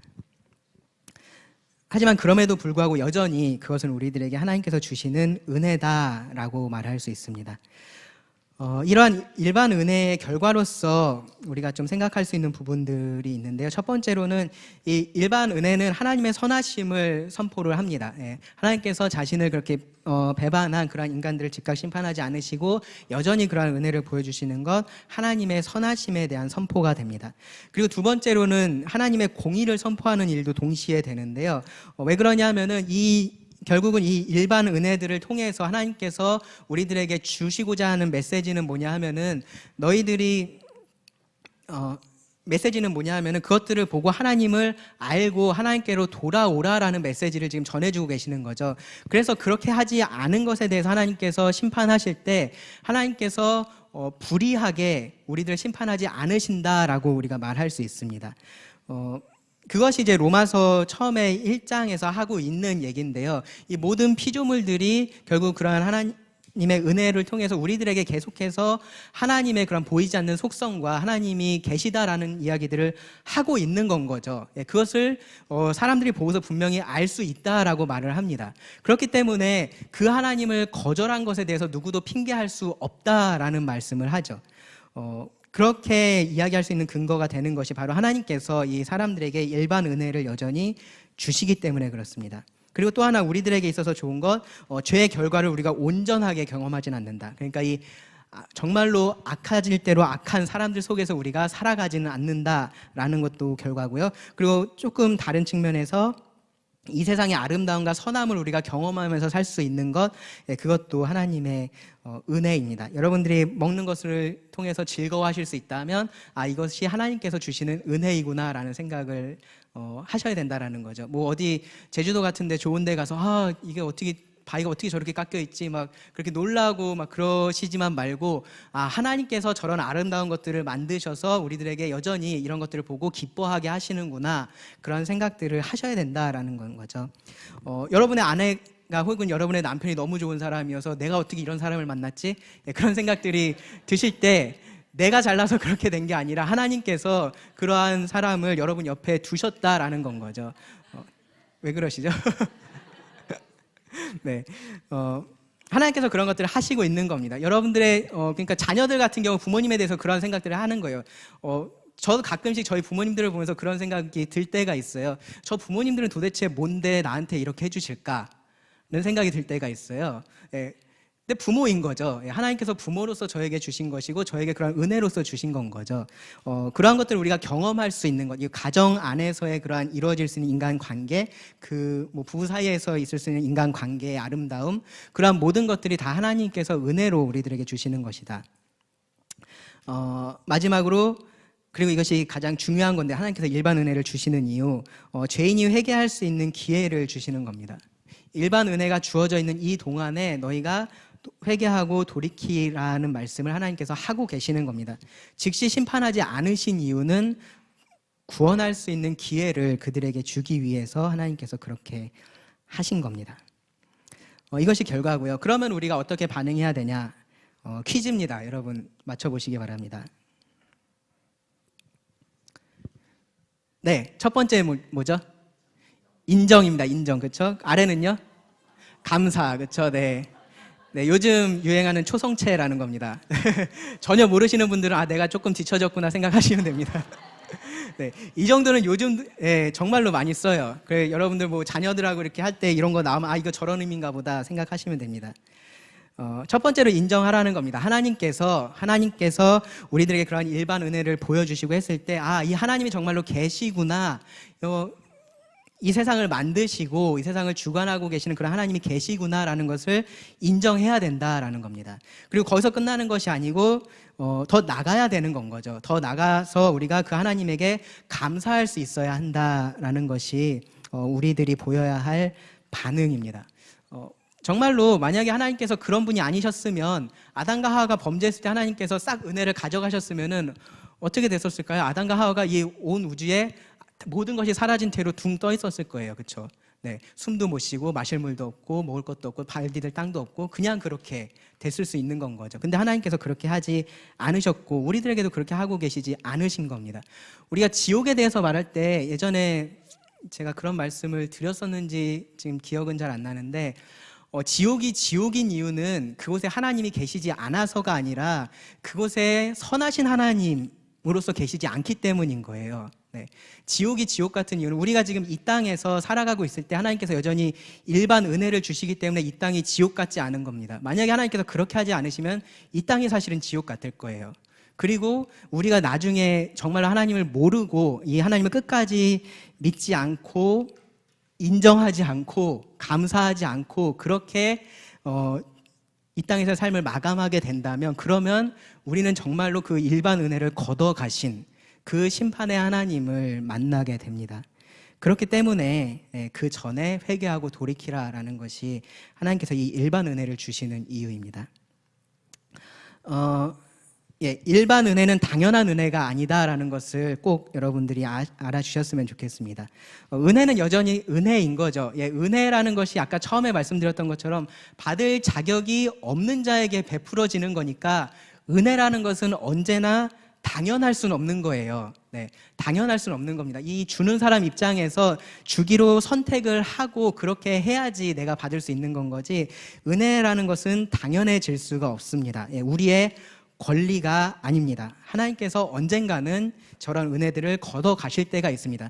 하지만 그럼에도 불구하고 여전히 그것은 우리들에게 하나님께서 주시는 은혜다라고 말할 수 있습니다. 이러한 일반 은혜의 결과로서 우리가 좀 생각할 수 있는 부분들이 있는데요. 첫 번째로는 이 일반 은혜는 하나님의 선하심을 선포를 합니다. 하나님께서 자신을 그렇게 배반한 그러한 인간들을 즉각 심판하지 않으시고 여전히 그러한 은혜를 보여주시는 것, 하나님의 선하심에 대한 선포가 됩니다. 그리고 두 번째로는 하나님의 공의를 선포하는 일도 동시에 되는데요. 왜 그러냐 하면은 결국은 이 일반 은혜들을 통해서 하나님께서 우리들에게 주시고자 하는 메시지는 뭐냐 하면은 메시지는 뭐냐 하면은 그것들을 보고 하나님을 알고 하나님께로 돌아오라라는 메시지를 지금 전해주고 계시는 거죠. 그래서 그렇게 하지 않은 것에 대해서 하나님께서 심판하실 때 하나님께서 불의하게 우리들을 심판하지 않으신다라고 우리가 말할 수 있습니다. 그것이 이제 로마서 처음에 1장에서 하고 있는 얘기인데요. 이 모든 피조물들이 결국 그러한 하나님의 은혜를 통해서 우리들에게 계속해서 하나님의 그런 보이지 않는 속성과 하나님이 계시다라는 이야기들을 하고 있는 건 거죠. 그것을 사람들이 보고서 분명히 알 수 있다라고 말을 합니다. 그렇기 때문에 그 하나님을 거절한 것에 대해서 누구도 핑계할 수 없다라는 말씀을 하죠. 그렇게 이야기할 수 있는 근거가 되는 것이 바로 하나님께서 이 사람들에게 일반 은혜를 여전히 주시기 때문에 그렇습니다. 그리고 또 하나 우리들에게 있어서 좋은 것, 죄의 결과를 우리가 온전하게 경험하진 않는다. 그러니까 정말로 악해질 대로 악한 사람들 속에서 우리가 살아가지는 않는다라는 것도 결과고요. 그리고 조금 다른 측면에서 이 세상의 아름다움과 선함을 우리가 경험하면서 살 수 있는 것, 그것도 하나님의 은혜입니다. 여러분들이 먹는 것을 통해서 즐거워하실 수 있다면 이것이 하나님께서 주시는 은혜이구나라는 생각을 하셔야 된다라는 거죠. 뭐 어디 제주도 같은 데 좋은 데 가서 이게 바위가 어떻게 저렇게 깎여 있지 막 그렇게 놀라고 막 그러시지만 말고 하나님께서 저런 아름다운 것들을 만드셔서 우리들에게 여전히 이런 것들을 보고 기뻐하게 하시는구나, 그런 생각들을 하셔야 된다라는 건 거죠. 여러분의 아내가 혹은 여러분의 남편이 너무 좋은 사람이어서 내가 어떻게 이런 사람을 만났지? 그런 생각들이 드실 때 내가 잘나서 그렇게 된 게 아니라 하나님께서 그러한 사람을 여러분 옆에 두셨다라는 건 거죠. 왜 그러시죠? 네, 하나님께서 그런 것들을 하시고 있는 겁니다. 여러분들의 그러니까 자녀들 같은 경우 부모님에 대해서 그런 생각들을 하는 거예요. 저도 가끔씩 저희 부모님들을 보면서 그런 생각이 들 때가 있어요. 저 부모님들은 도대체 뭔데 나한테 이렇게 해주실까? 라는 생각이 들 때가 있어요. 예. 근데 부모인 거죠. 예. 하나님께서 부모로서 저에게 주신 것이고 저에게 그런 은혜로서 주신 건 거죠. 그러한 것들을 우리가 경험할 수 있는 것, 이 가정 안에서의 그러한 이루어질 수 있는 인간 관계, 부부 사이에서 있을 수 있는 인간 관계의 아름다움, 그러한 모든 것들이 다 하나님께서 은혜로 우리들에게 주시는 것이다. 마지막으로, 그리고 이것이 가장 중요한 건데 하나님께서 일반 은혜를 주시는 이유, 죄인이 회개할 수 있는 기회를 주시는 겁니다. 일반 은혜가 주어져 있는 이 동안에 너희가 회개하고 돌이키라는 말씀을 하나님께서 하고 계시는 겁니다. 즉시 심판하지 않으신 이유는 구원할 수 있는 기회를 그들에게 주기 위해서 하나님께서 그렇게 하신 겁니다. 이것이 결과고요. 그러면 우리가 어떻게 반응해야 되냐? 퀴즈입니다. 여러분 맞춰보시기 바랍니다. 네, 첫 번째 뭐죠? 인정입니다. 인정, 그렇죠? 아래는요? 감사, 그렇죠? 네. 네, 요즘 유행하는 초성체라는 겁니다. 전혀 모르시는 분들은 내가 조금 뒤처졌구나 생각하시면 됩니다. 네, 이 정도는 요즘 정말로 많이 써요. 그래, 여러분들 자녀들하고 이렇게 할 때 이런 거 나오면 이거 저런 의미인가 보다 생각하시면 됩니다. 첫 번째로 인정하라는 겁니다. 하나님께서 우리들에게 그런 일반 은혜를 보여주시고 했을 때 이 하나님이 정말로 계시구나, 이 세상을 만드시고 이 세상을 주관하고 계시는 그런 하나님이 계시구나라는 것을 인정해야 된다라는 겁니다. 그리고 거기서 끝나는 것이 아니고 더 나가야 되는 건 거죠. 더 나가서 우리가 그 하나님에게 감사할 수 있어야 한다라는 것이 우리들이 보여야 할 반응입니다. 정말로 만약에 하나님께서 그런 분이 아니셨으면, 아담과 하와가 범죄했을 때 하나님께서 싹 은혜를 가져가셨으면은 어떻게 됐었을까요? 아담과 하와가 이 온 우주에 모든 것이 사라진 채로 둥 떠 있었을 거예요. 그렇죠? 네, 숨도 못 쉬고 마실 물도 없고 먹을 것도 없고 발 디딜 땅도 없고 그냥 그렇게 됐을 수 있는 건 거죠. 근데 하나님께서 그렇게 하지 않으셨고 우리들에게도 그렇게 하고 계시지 않으신 겁니다. 우리가 지옥에 대해서 말할 때 예전에 제가 그런 말씀을 드렸었는지 지금 기억은 잘 안 나는데, 지옥이 지옥인 이유는 그곳에 하나님이 계시지 않아서가 아니라 그곳에 선하신 하나님으로서 계시지 않기 때문인 거예요. 네. 지옥이 지옥 같은 이유는 우리가 지금 이 땅에서 살아가고 있을 때 하나님께서 여전히 일반 은혜를 주시기 때문에 이 땅이 지옥 같지 않은 겁니다. 만약에 하나님께서 그렇게 하지 않으시면 이 땅이 사실은 지옥 같을 거예요. 그리고 우리가 나중에 정말 하나님을 모르고 이 하나님을 끝까지 믿지 않고 인정하지 않고 감사하지 않고 그렇게 이 땅에서 삶을 마감하게 된다면, 그러면 우리는 정말로 그 일반 은혜를 걷어가신 그 심판의 하나님을 만나게 됩니다. 그렇기 때문에 그 전에 회개하고 돌이키라라는 것이 하나님께서 이 일반 은혜를 주시는 이유입니다. 일반 은혜는 당연한 은혜가 아니다라는 것을 꼭 여러분들이 알아주셨으면 좋겠습니다. 은혜는 여전히 은혜인 거죠. 은혜라는 것이 아까 처음에 말씀드렸던 것처럼 받을 자격이 없는 자에게 베풀어지는 거니까 은혜라는 것은 언제나 당연할 수는 없는 거예요. 네, 당연할 수는 없는 겁니다. 이 주는 사람 입장에서 주기로 선택을 하고 그렇게 해야지 내가 받을 수 있는 건 거지, 은혜라는 것은 당연해질 수가 없습니다. 우리의 권리가 아닙니다. 하나님께서 언젠가는 저런 은혜들을 걷어 가실 때가 있습니다.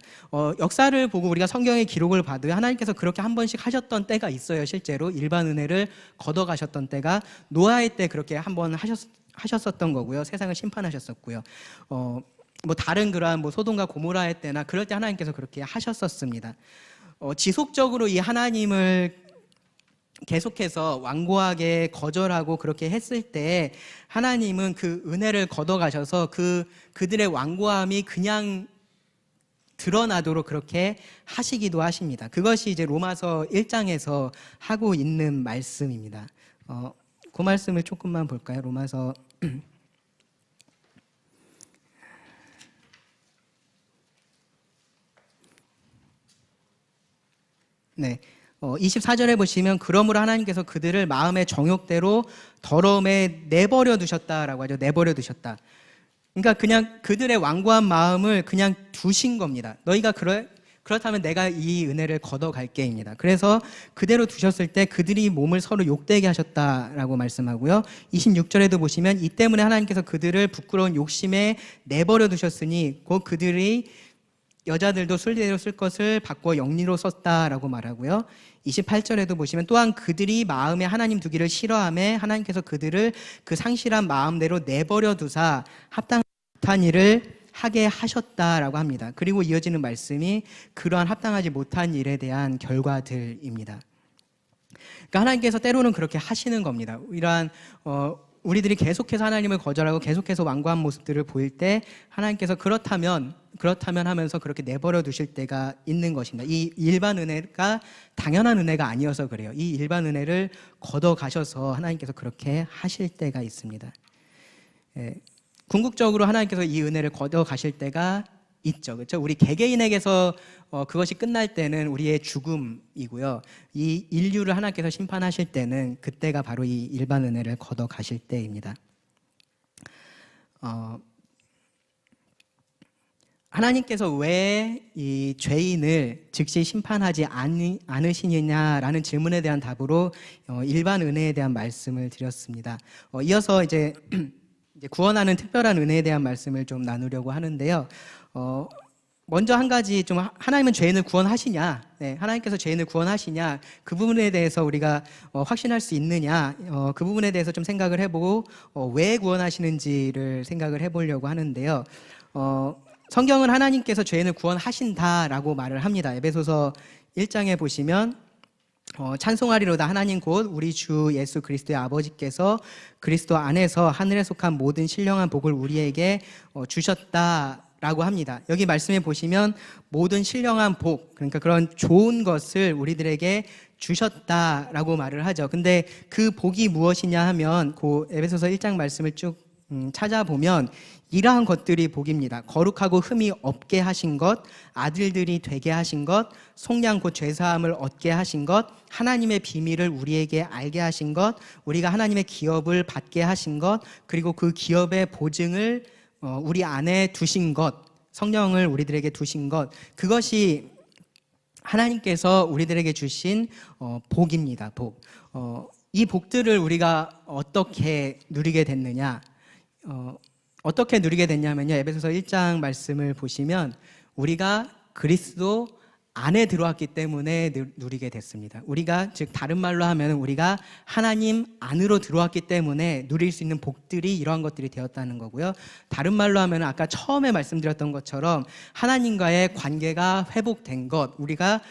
역사를 보고 우리가 성경의 기록을 봐도 하나님께서 그렇게 한 번씩 하셨던 때가 있어요. 실제로 일반 은혜를 걷어 가셨던 때가 노아의 때 그렇게 한 번 하셨었던 거고요. 세상을 심판하셨었고요. 다른 그러한 소돔과 고모라의 때나 그럴 때 하나님께서 그렇게 하셨었습니다. 지속적으로 이 하나님을 계속해서 완고하게 거절하고 그렇게 했을 때 하나님은 그 은혜를 걷어가셔서 그들의 완고함이 그냥 드러나도록 그렇게 하시기도 하십니다. 그것이 이제 로마서 1장에서 하고 있는 말씀입니다. 그 말씀을 조금만 볼까요? 로마서 네. 24절에 보시면 그러므로 하나님께서 그들을 마음의 정욕대로 더러움에 내버려 두셨다라고 하죠. 내버려 두셨다. 그러니까 그냥 그들의 완고한 마음을 그냥 두신 겁니다. 너희가 그렇다면 내가 이 은혜를 걷어갈게입니다. 그래서 그대로 두셨을 때 그들이 몸을 서로 욕되게 하셨다라고 말씀하고요. 26절에도 보시면 이 때문에 하나님께서 그들을 부끄러운 욕심에 내버려 두셨으니 곧 그들이 여자들도 술대로 쓸 것을 바꾸어 영리로 썼다라고 말하고요. 28절에도 보시면 또한 그들이 마음에 하나님 두기를 싫어하며 하나님께서 그들을 그 상실한 마음대로 내버려 두사 합당한 못한 일을 하게 하셨다라고 합니다. 그리고 이어지는 말씀이 그러한 합당하지 못한 일에 대한 결과들입니다. 그러니까 하나님께서 때로는 그렇게 하시는 겁니다. 이러한 우리들이 계속해서 하나님을 거절하고 계속해서 완고한 모습들을 보일 때 하나님께서 그렇다면 하면서 그렇게 내버려 두실 때가 있는 것입니다. 이 일반 은혜가 당연한 은혜가 아니어서 그래요. 이 일반 은혜를 걷어 가셔서 하나님께서 그렇게 하실 때가 있습니다. 궁극적으로 하나님께서 이 은혜를 걷어 가실 때가 있죠. 그렇죠? 우리 개개인에게서 그것이 끝날 때는 우리의 죽음이고요. 이 인류를 하나님께서 심판하실 때는 그때가 바로 이 일반 은혜를 걷어 가실 때입니다. 하나님께서 왜 이 죄인을 즉시 심판하지 않으시느냐라는 질문에 대한 답으로 일반 은혜에 대한 말씀을 드렸습니다. 이어서 이제 구원하는 특별한 은혜에 대한 말씀을 좀 나누려고 하는데요. 먼저 한 가지 좀 하나님은 죄인을 구원하시냐, 하나님께서 죄인을 구원하시냐 그 부분에 대해서 우리가 확신할 수 있느냐 그 부분에 대해서 좀 생각을 해보고 왜 구원하시는지를 생각을 해보려고 하는데요. 성경은 하나님께서 죄인을 구원하신다라고 말을 합니다. 에베소서 1장에 보시면 찬송하리로다 하나님 곧 우리 주 예수 그리스도의 아버지께서 그리스도 안에서 하늘에 속한 모든 신령한 복을 우리에게 주셨다라고 합니다. 여기 말씀에 보시면 모든 신령한 복, 그러니까 그런 좋은 것을 우리들에게 주셨다라고 말을 하죠. 근데 그 복이 무엇이냐 하면 그 에베소서 1장 말씀을 쭉 찾아보면 이러한 것들이 복입니다. 거룩하고 흠이 없게 하신 것, 아들들이 되게 하신 것, 속량 곧 죄사함을 얻게 하신 것, 하나님의 비밀을 우리에게 알게 하신 것, 우리가 하나님의 기업을 받게 하신 것, 그리고 그 기업의 보증을 우리 안에 두신 것, 성령을 우리들에게 두신 것, 그것이 하나님께서 우리들에게 주신 복입니다. 복. 이 복들을 우리가 어떻게 누리게 됐느냐? 어떻게 누리게 됐냐면요. 에베소서 1장 말씀을 보시면 우리가 그리스도 안에 들어왔기 때문에 누리게 됐습니다. 우리가 즉 다른 말로 하면 우리가 하나님 안으로 들어왔기 때문에 누릴 수 있는 복들이 이러한 것들이 되었다는 거고요. 다른 말로 하면 아까 처음에 말씀드렸던 것처럼 하나님과의 관계가 회복된 것, 우리가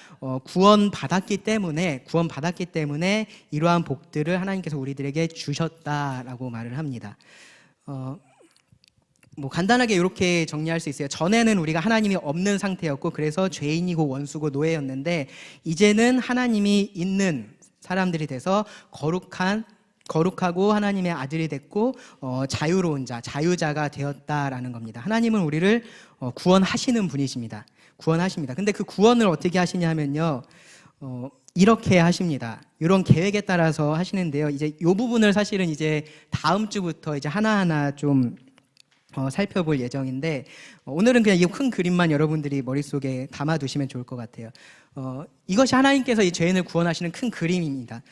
구원받았기 때문에 이러한 복들을 하나님께서 우리들에게 주셨다라고 말을 합니다. 간단하게 이렇게 정리할 수 있어요. 전에는 우리가 하나님이 없는 상태였고 그래서 죄인이고 원수고 노예였는데 이제는 하나님이 있는 사람들이 돼서 거룩하고 하나님의 아들이 됐고 자유로운 자, 자유자가 되었다라는 겁니다. 하나님은 우리를 구원하시는 분이십니다. 구원하십니다. 근데 그 구원을 어떻게 하시냐 하면요. 이렇게 하십니다. 이런 계획에 따라서 하시는데요. 이제 이 부분을 사실은 이제 다음 주부터 이제 하나하나 좀 살펴볼 예정인데 오늘은 그냥 이 큰 그림만 여러분들이 머릿속에 담아두시면 좋을 것 같아요. 이것이 하나님께서 이 죄인을 구원하시는 큰 그림입니다.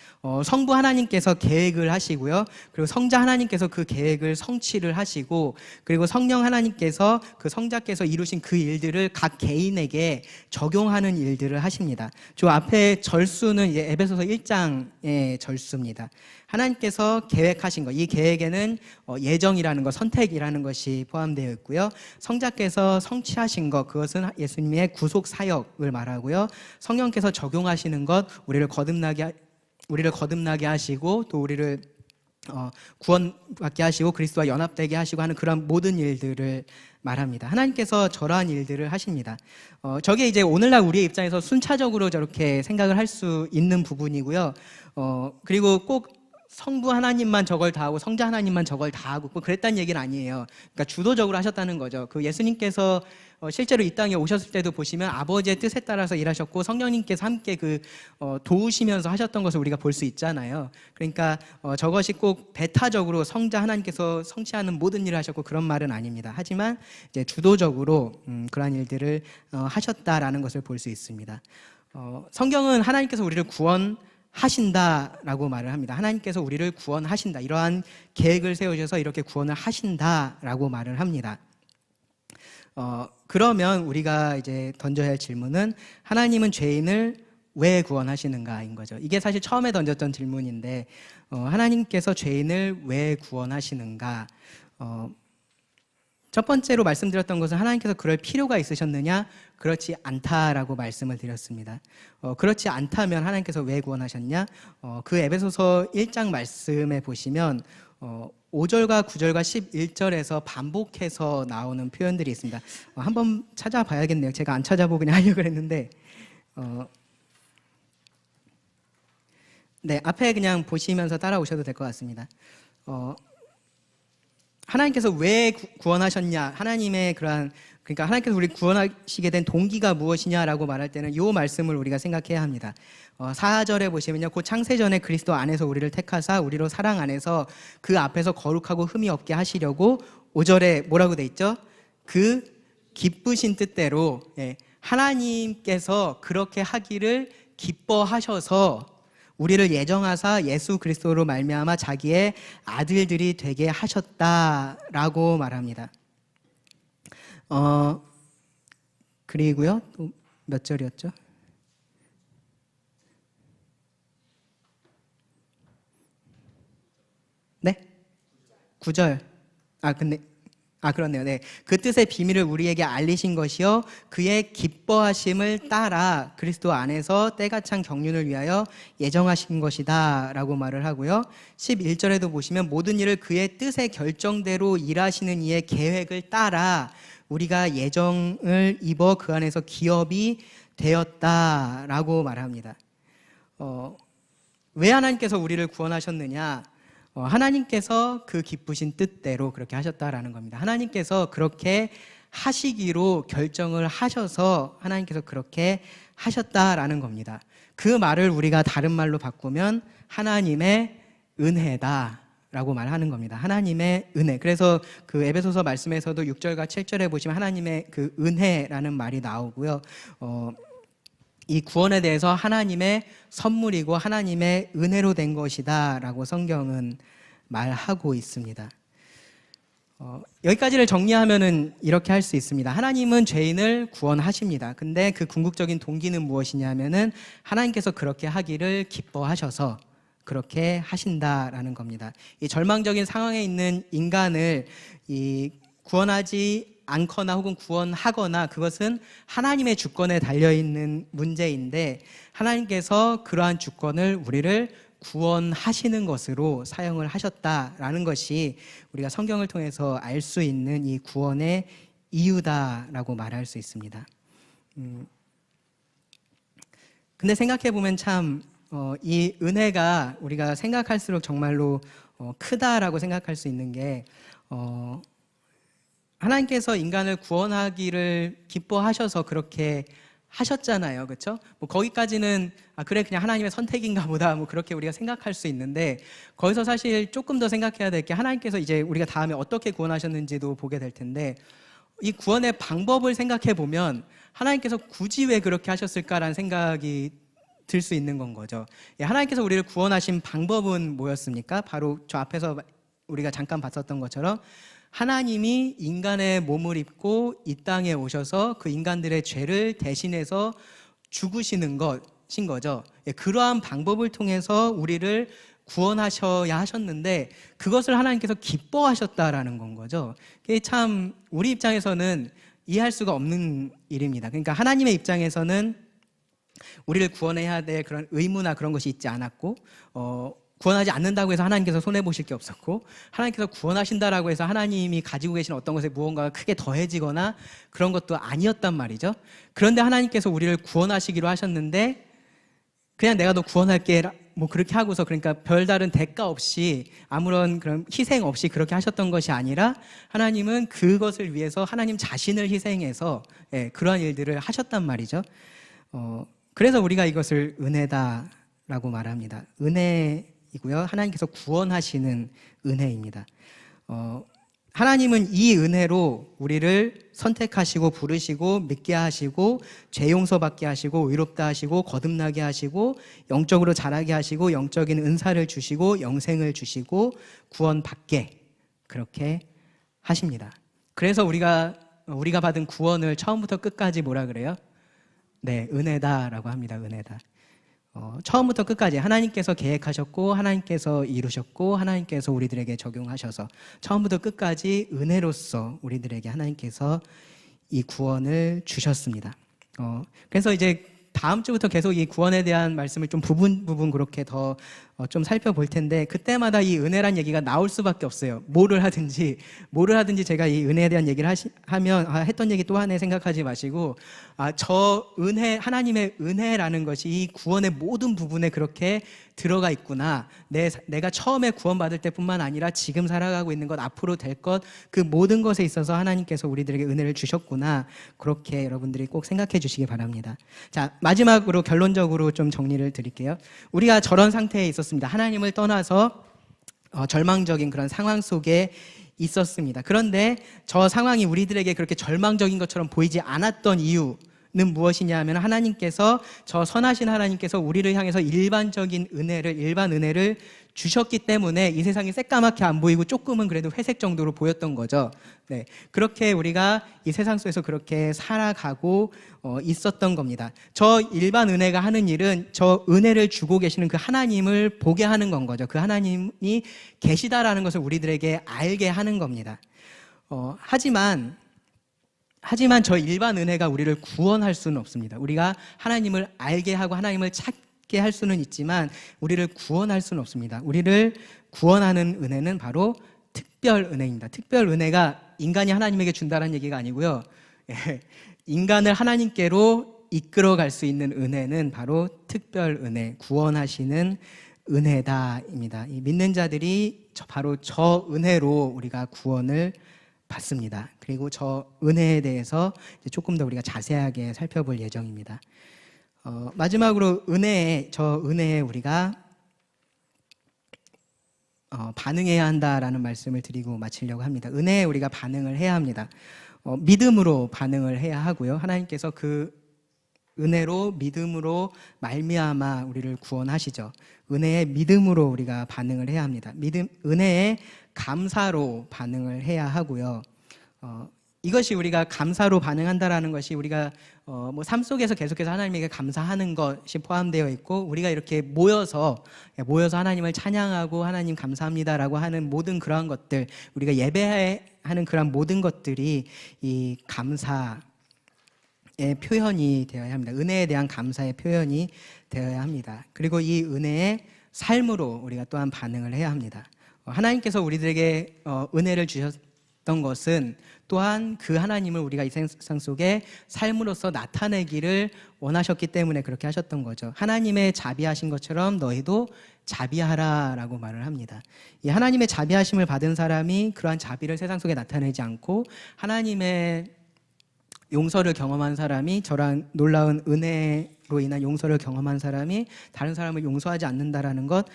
성부 하나님께서 계획을 하시고요. 그리고 성자 하나님께서 그 계획을 성취를 하시고 그리고 성령 하나님께서 그 성자께서 이루신 그 일들을 각 개인에게 적용하는 일들을 하십니다. 저 앞에 절수는 이제 에베소서 1장의 절수입니다. 하나님께서 계획하신 것, 이 계획에는 예정이라는 것, 선택이라는 것이 포함되어 있고요. 성자께서 성취하신 것, 그것은 예수님의 구속 사역을 말하고요. 성령께서 적용하시는 것, 우리를 거듭나게 하시고 또 우리를 구원받게 하시고 그리스도와 연합되게 하시고 하는 그런 모든 일들을 말합니다. 하나님께서 저러한 일들을 하십니다. 저게 이제 오늘날 우리의 입장에서 순차적으로 저렇게 생각을 할 수 있는 부분이고요. 그리고 꼭 성부 하나님만 저걸 다 하고 성자 하나님만 저걸 다 하고 그랬다는 얘기는 아니에요. 그러니까 주도적으로 하셨다는 거죠. 그 예수님께서 실제로 이 땅에 오셨을 때도 보시면 아버지의 뜻에 따라서 일하셨고 성령님께서 함께 도우시면서 하셨던 것을 우리가 볼 수 있잖아요. 그러니까 저것이 꼭 배타적으로 성자 하나님께서 성취하는 모든 일을 하셨고 그런 말은 아닙니다. 하지만 이제 주도적으로 그러한 일들을 하셨다라는 것을 볼 수 있습니다. 성경은 하나님께서 우리를 구원하신다라고 말을 합니다. 하나님께서 우리를 구원하신다. 이러한 계획을 세우셔서 이렇게 구원을 하신다라고 말을 합니다. 그러면 우리가 이제 던져야 할 질문은 하나님은 죄인을 왜 구원하시는가인 거죠. 이게 사실 처음에 던졌던 질문인데 하나님께서 죄인을 왜 구원하시는가? 첫 번째로 말씀드렸던 것은 하나님께서 그럴 필요가 있으셨느냐? 그렇지 않다라고 말씀을 드렸습니다. 그렇지 않다면 하나님께서 왜 구원하셨냐? 그 에베소서 1장 말씀에 보시면 5절과 9절과 11절에서 반복해서 나오는 표현들이 있습니다. 한번 찾아봐야겠네요. 제가 안 찾아보고 그냥 하려고 했는데 네, 앞에 그냥 보시면서 따라오셔도 될 것 같습니다. 하나님께서 왜 구원하셨냐? 그러니까 하나님께서 우리 구원하시게 된 동기가 무엇이냐라고 말할 때는 이 말씀을 우리가 생각해야 합니다. 4절에 보시면요, 곧 창세전에 그리스도 안에서 우리를 택하사 우리로 사랑 안에서 그 앞에서 거룩하고 흠이 없게 하시려고 5절에 뭐라고 돼 있죠? 그 기쁘신 뜻대로 하나님께서 그렇게 하기를 기뻐하셔서 우리를 예정하사 예수 그리스도로 말미암아 자기의 아들들이 되게 하셨다라고 말합니다. 그리고요, 또 몇 절이었죠? 네? 9절. 그렇네요. 네. 그 뜻의 비밀을 우리에게 알리신 것이요 그의 기뻐하심을 따라 그리스도 안에서 때가 찬 경륜을 위하여 예정하신 것이다 라고 말을 하고요. 11절에도 보시면 모든 일을 그의 뜻의 결정대로 일하시는 이의 계획을 따라 우리가 예정을 입어 그 안에서 기업이 되었다라고 말합니다. 왜 하나님께서 우리를 구원하셨느냐? 하나님께서 그 기쁘신 뜻대로 그렇게 하셨다라는 겁니다. 하나님께서 그렇게 하시기로 결정을 하셔서 하나님께서 그렇게 하셨다라는 겁니다. 그 말을 우리가 다른 말로 바꾸면 하나님의 은혜다라고 말하는 겁니다. 하나님의 은혜. 그래서 그 에베소서 말씀에서도 6절과 7절에 보시면 하나님의 그 은혜라는 말이 나오고요. 이 구원에 대해서 하나님의 선물이고 하나님의 은혜로 된 것이다 라고 성경은 말하고 있습니다. 여기까지를 정리하면은 이렇게 할 수 있습니다. 하나님은 죄인을 구원하십니다. 근데 그 궁극적인 동기는 무엇이냐면은 하나님께서 그렇게 하기를 기뻐하셔서 그렇게 하신다라는 겁니다. 이 절망적인 상황에 있는 인간을 구원하지 않거나 혹은 구원하거나 그것은 하나님의 주권에 달려있는 문제인데 하나님께서 그러한 주권을 우리를 구원하시는 것으로 사용을 하셨다라는 것이 우리가 성경을 통해서 알 수 있는 이 구원의 이유다라고 말할 수 있습니다. 근데 생각해보면 참 이 은혜가 우리가 생각할수록 정말로 크다라고 생각할 수 있는 게 하나님께서 인간을 구원하기를 기뻐하셔서 그렇게 하셨잖아요. 그렇죠? 뭐 거기까지는 그래 그냥 하나님의 선택인가 보다 뭐 그렇게 우리가 생각할 수 있는데 거기서 사실 조금 더 생각해야 될 게 하나님께서 이제 우리가 다음에 어떻게 구원하셨는지도 보게 될 텐데 이 구원의 방법을 생각해 보면 하나님께서 굳이 왜 그렇게 하셨을까라는 생각이 들 수 있는 건 거죠. 하나님께서 우리를 구원하신 방법은 뭐였습니까? 바로 저 앞에서 우리가 잠깐 봤었던 것처럼 하나님이 인간의 몸을 입고 이 땅에 오셔서 그 인간들의 죄를 대신해서 죽으시는 것인 거죠. 그러한 방법을 통해서 우리를 구원하셔야 하셨는데 그것을 하나님께서 기뻐하셨다라는 건 거죠. 그게 참 우리 입장에서는 이해할 수가 없는 일입니다. 그러니까 하나님의 입장에서는 우리를 구원해야 될 그런 의무나 그런 것이 있지 않았고 구원하지 않는다고 해서 하나님께서 손해보실 게 없었고 하나님께서 구원하신다라고 해서 하나님이 가지고 계신 어떤 것에 무언가가 크게 더해지거나 그런 것도 아니었단 말이죠. 그런데 하나님께서 우리를 구원하시기로 하셨는데 그냥 내가 너 구원할게 뭐 그렇게 하고서 그러니까 별다른 대가 없이 아무런 그런 희생 없이 그렇게 하셨던 것이 아니라 하나님은 그것을 위해서 하나님 자신을 희생해서 그러한 일들을 하셨단 말이죠. 그래서 우리가 이것을 은혜다라고 말합니다. 은혜이고요. 하나님께서 구원하시는 은혜입니다. 하나님은 이 은혜로 우리를 선택하시고 부르시고 믿게 하시고 죄 용서받게 하시고 의롭다 하시고 거듭나게 하시고 영적으로 자라게 하시고 영적인 은사를 주시고 영생을 주시고 구원받게 그렇게 하십니다. 그래서 우리가 받은 구원을 처음부터 끝까지 뭐라 그래요? 네, 은혜다라고 합니다. 은혜다. 처음부터 끝까지 하나님께서 계획하셨고 하나님께서 이루셨고 하나님께서 우리들에게 적용하셔서 처음부터 끝까지 은혜로서 우리들에게 하나님께서 이 구원을 주셨습니다. 그래서 이제 다음 주부터 계속 이 구원에 대한 말씀을 좀 부분 그렇게 더 좀 살펴볼 텐데 그때마다 이 은혜란 얘기가 나올 수밖에 없어요. 뭐를 하든지 제가 이 은혜에 대한 얘기를 했던 얘기 또 하네 생각하지 마시고 저 은혜, 하나님의 은혜라는 것이 이 구원의 모든 부분에 그렇게 들어가 있구나. 내가 처음에 구원받을 때뿐만 아니라 지금 살아가고 있는 것, 앞으로 될 것, 그 모든 것에 있어서 하나님께서 우리들에게 은혜를 주셨구나. 그렇게 여러분들이 꼭 생각해 주시기 바랍니다. 자, 마지막으로 결론적으로 좀 정리를 드릴게요. 우리가 저런 상태에 있었습니다. 하나님을 떠나서 절망적인 그런 상황 속에 있었습니다. 그런데 저 상황이 우리들에게 그렇게 절망적인 것처럼 보이지 않았던 이유는 무엇이냐 하면 하나님께서 저 선하신 하나님께서 우리를 향해서 일반 은혜를 주셨기 때문에 이 세상이 새까맣게 안 보이고 조금은 그래도 회색 정도로 보였던 거죠. 네, 그렇게 우리가 이 세상 속에서 그렇게 살아가고 있었던 겁니다. 저 일반 은혜가 하는 일은 저 은혜를 주고 계시는 그 하나님을 보게 하는 건 거죠. 그 하나님이 계시다라는 것을 우리들에게 알게 하는 겁니다. 하지만 저 일반 은혜가 우리를 구원할 수는 없습니다. 우리가 하나님을 알게 하고 하나님을 찾게 할 수는 있지만 우리를 구원할 수는 없습니다. 우리를 구원하는 은혜는 바로 특별 은혜입니다. 특별 은혜가 인간이 하나님에게 준다는 얘기가 아니고요. 인간을 하나님께로 이끌어갈 수 있는 은혜는 바로 특별 은혜, 구원하시는 은혜다입니다. 이 믿는 자들이 바로 저 은혜로 우리가 구원을 받습니다. 그리고 저 은혜에 대해서 조금 더 우리가 자세하게 살펴볼 예정입니다. 마지막으로 저 은혜에 우리가 반응해야 한다라는 말씀을 드리고 마치려고 합니다. 은혜에 우리가 반응을 해야 합니다. 믿음으로 반응을 해야 하고요. 하나님께서 그 은혜로 믿음으로 말미암아 우리를 구원하시죠. 은혜에 믿음으로 우리가 반응을 해야 합니다. 은혜에 감사로 반응을 해야 하고요. 이것이 우리가 감사로 반응한다라는 것이 우리가 뭐 삶 속에서 계속해서 하나님에게 감사하는 것이 포함되어 있고 우리가 이렇게 모여서 하나님을 찬양하고 하나님 감사합니다라고 하는 모든 그러한 것들 우리가 예배하는 그런 모든 것들이 이 감사의 표현이 되어야 합니다. 은혜에 대한 감사의 표현이 되어야 합니다. 그리고 이 은혜의 삶으로 우리가 또한 반응을 해야 합니다. 하나님께서 우리들에게 은혜를 주셨던 것은 또한 그 하나님을 우리가 이 세상 속에 삶으로서 나타내기를 원하셨기 때문에 그렇게 하셨던 거죠. 하나님의 자비하신 것처럼 너희도 자비하라라고 말을 합니다. 이 하나님의 자비하심을 받은 사람이 그러한 자비를 세상 속에 나타내지 않고 하나님의 용서를 경험한 사람이 저런 놀라운 은혜로 인한 용서를 경험한 사람이 다른 사람을 용서하지 않는다라는 것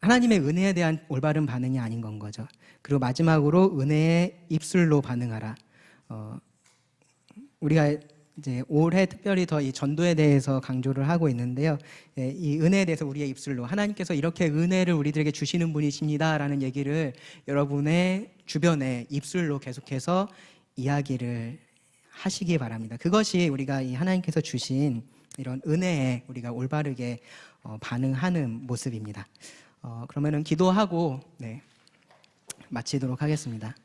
하나님의 은혜에 대한 올바른 반응이 아닌 건 거죠. 그리고 마지막으로 은혜의 입술로 반응하라. 우리가 이제 올해 특별히 더 이 전도에 대해서 강조를 하고 있는데요. 이 은혜에 대해서 우리의 입술로 하나님께서 이렇게 은혜를 우리들에게 주시는 분이십니다라는 얘기를 여러분의 주변에 입술로 계속해서 이야기를 하시기 바랍니다. 그것이 우리가 이 하나님께서 주신 이런 은혜에 우리가 올바르게 반응하는 모습입니다. 그러면은 기도하고 마치도록 하겠습니다.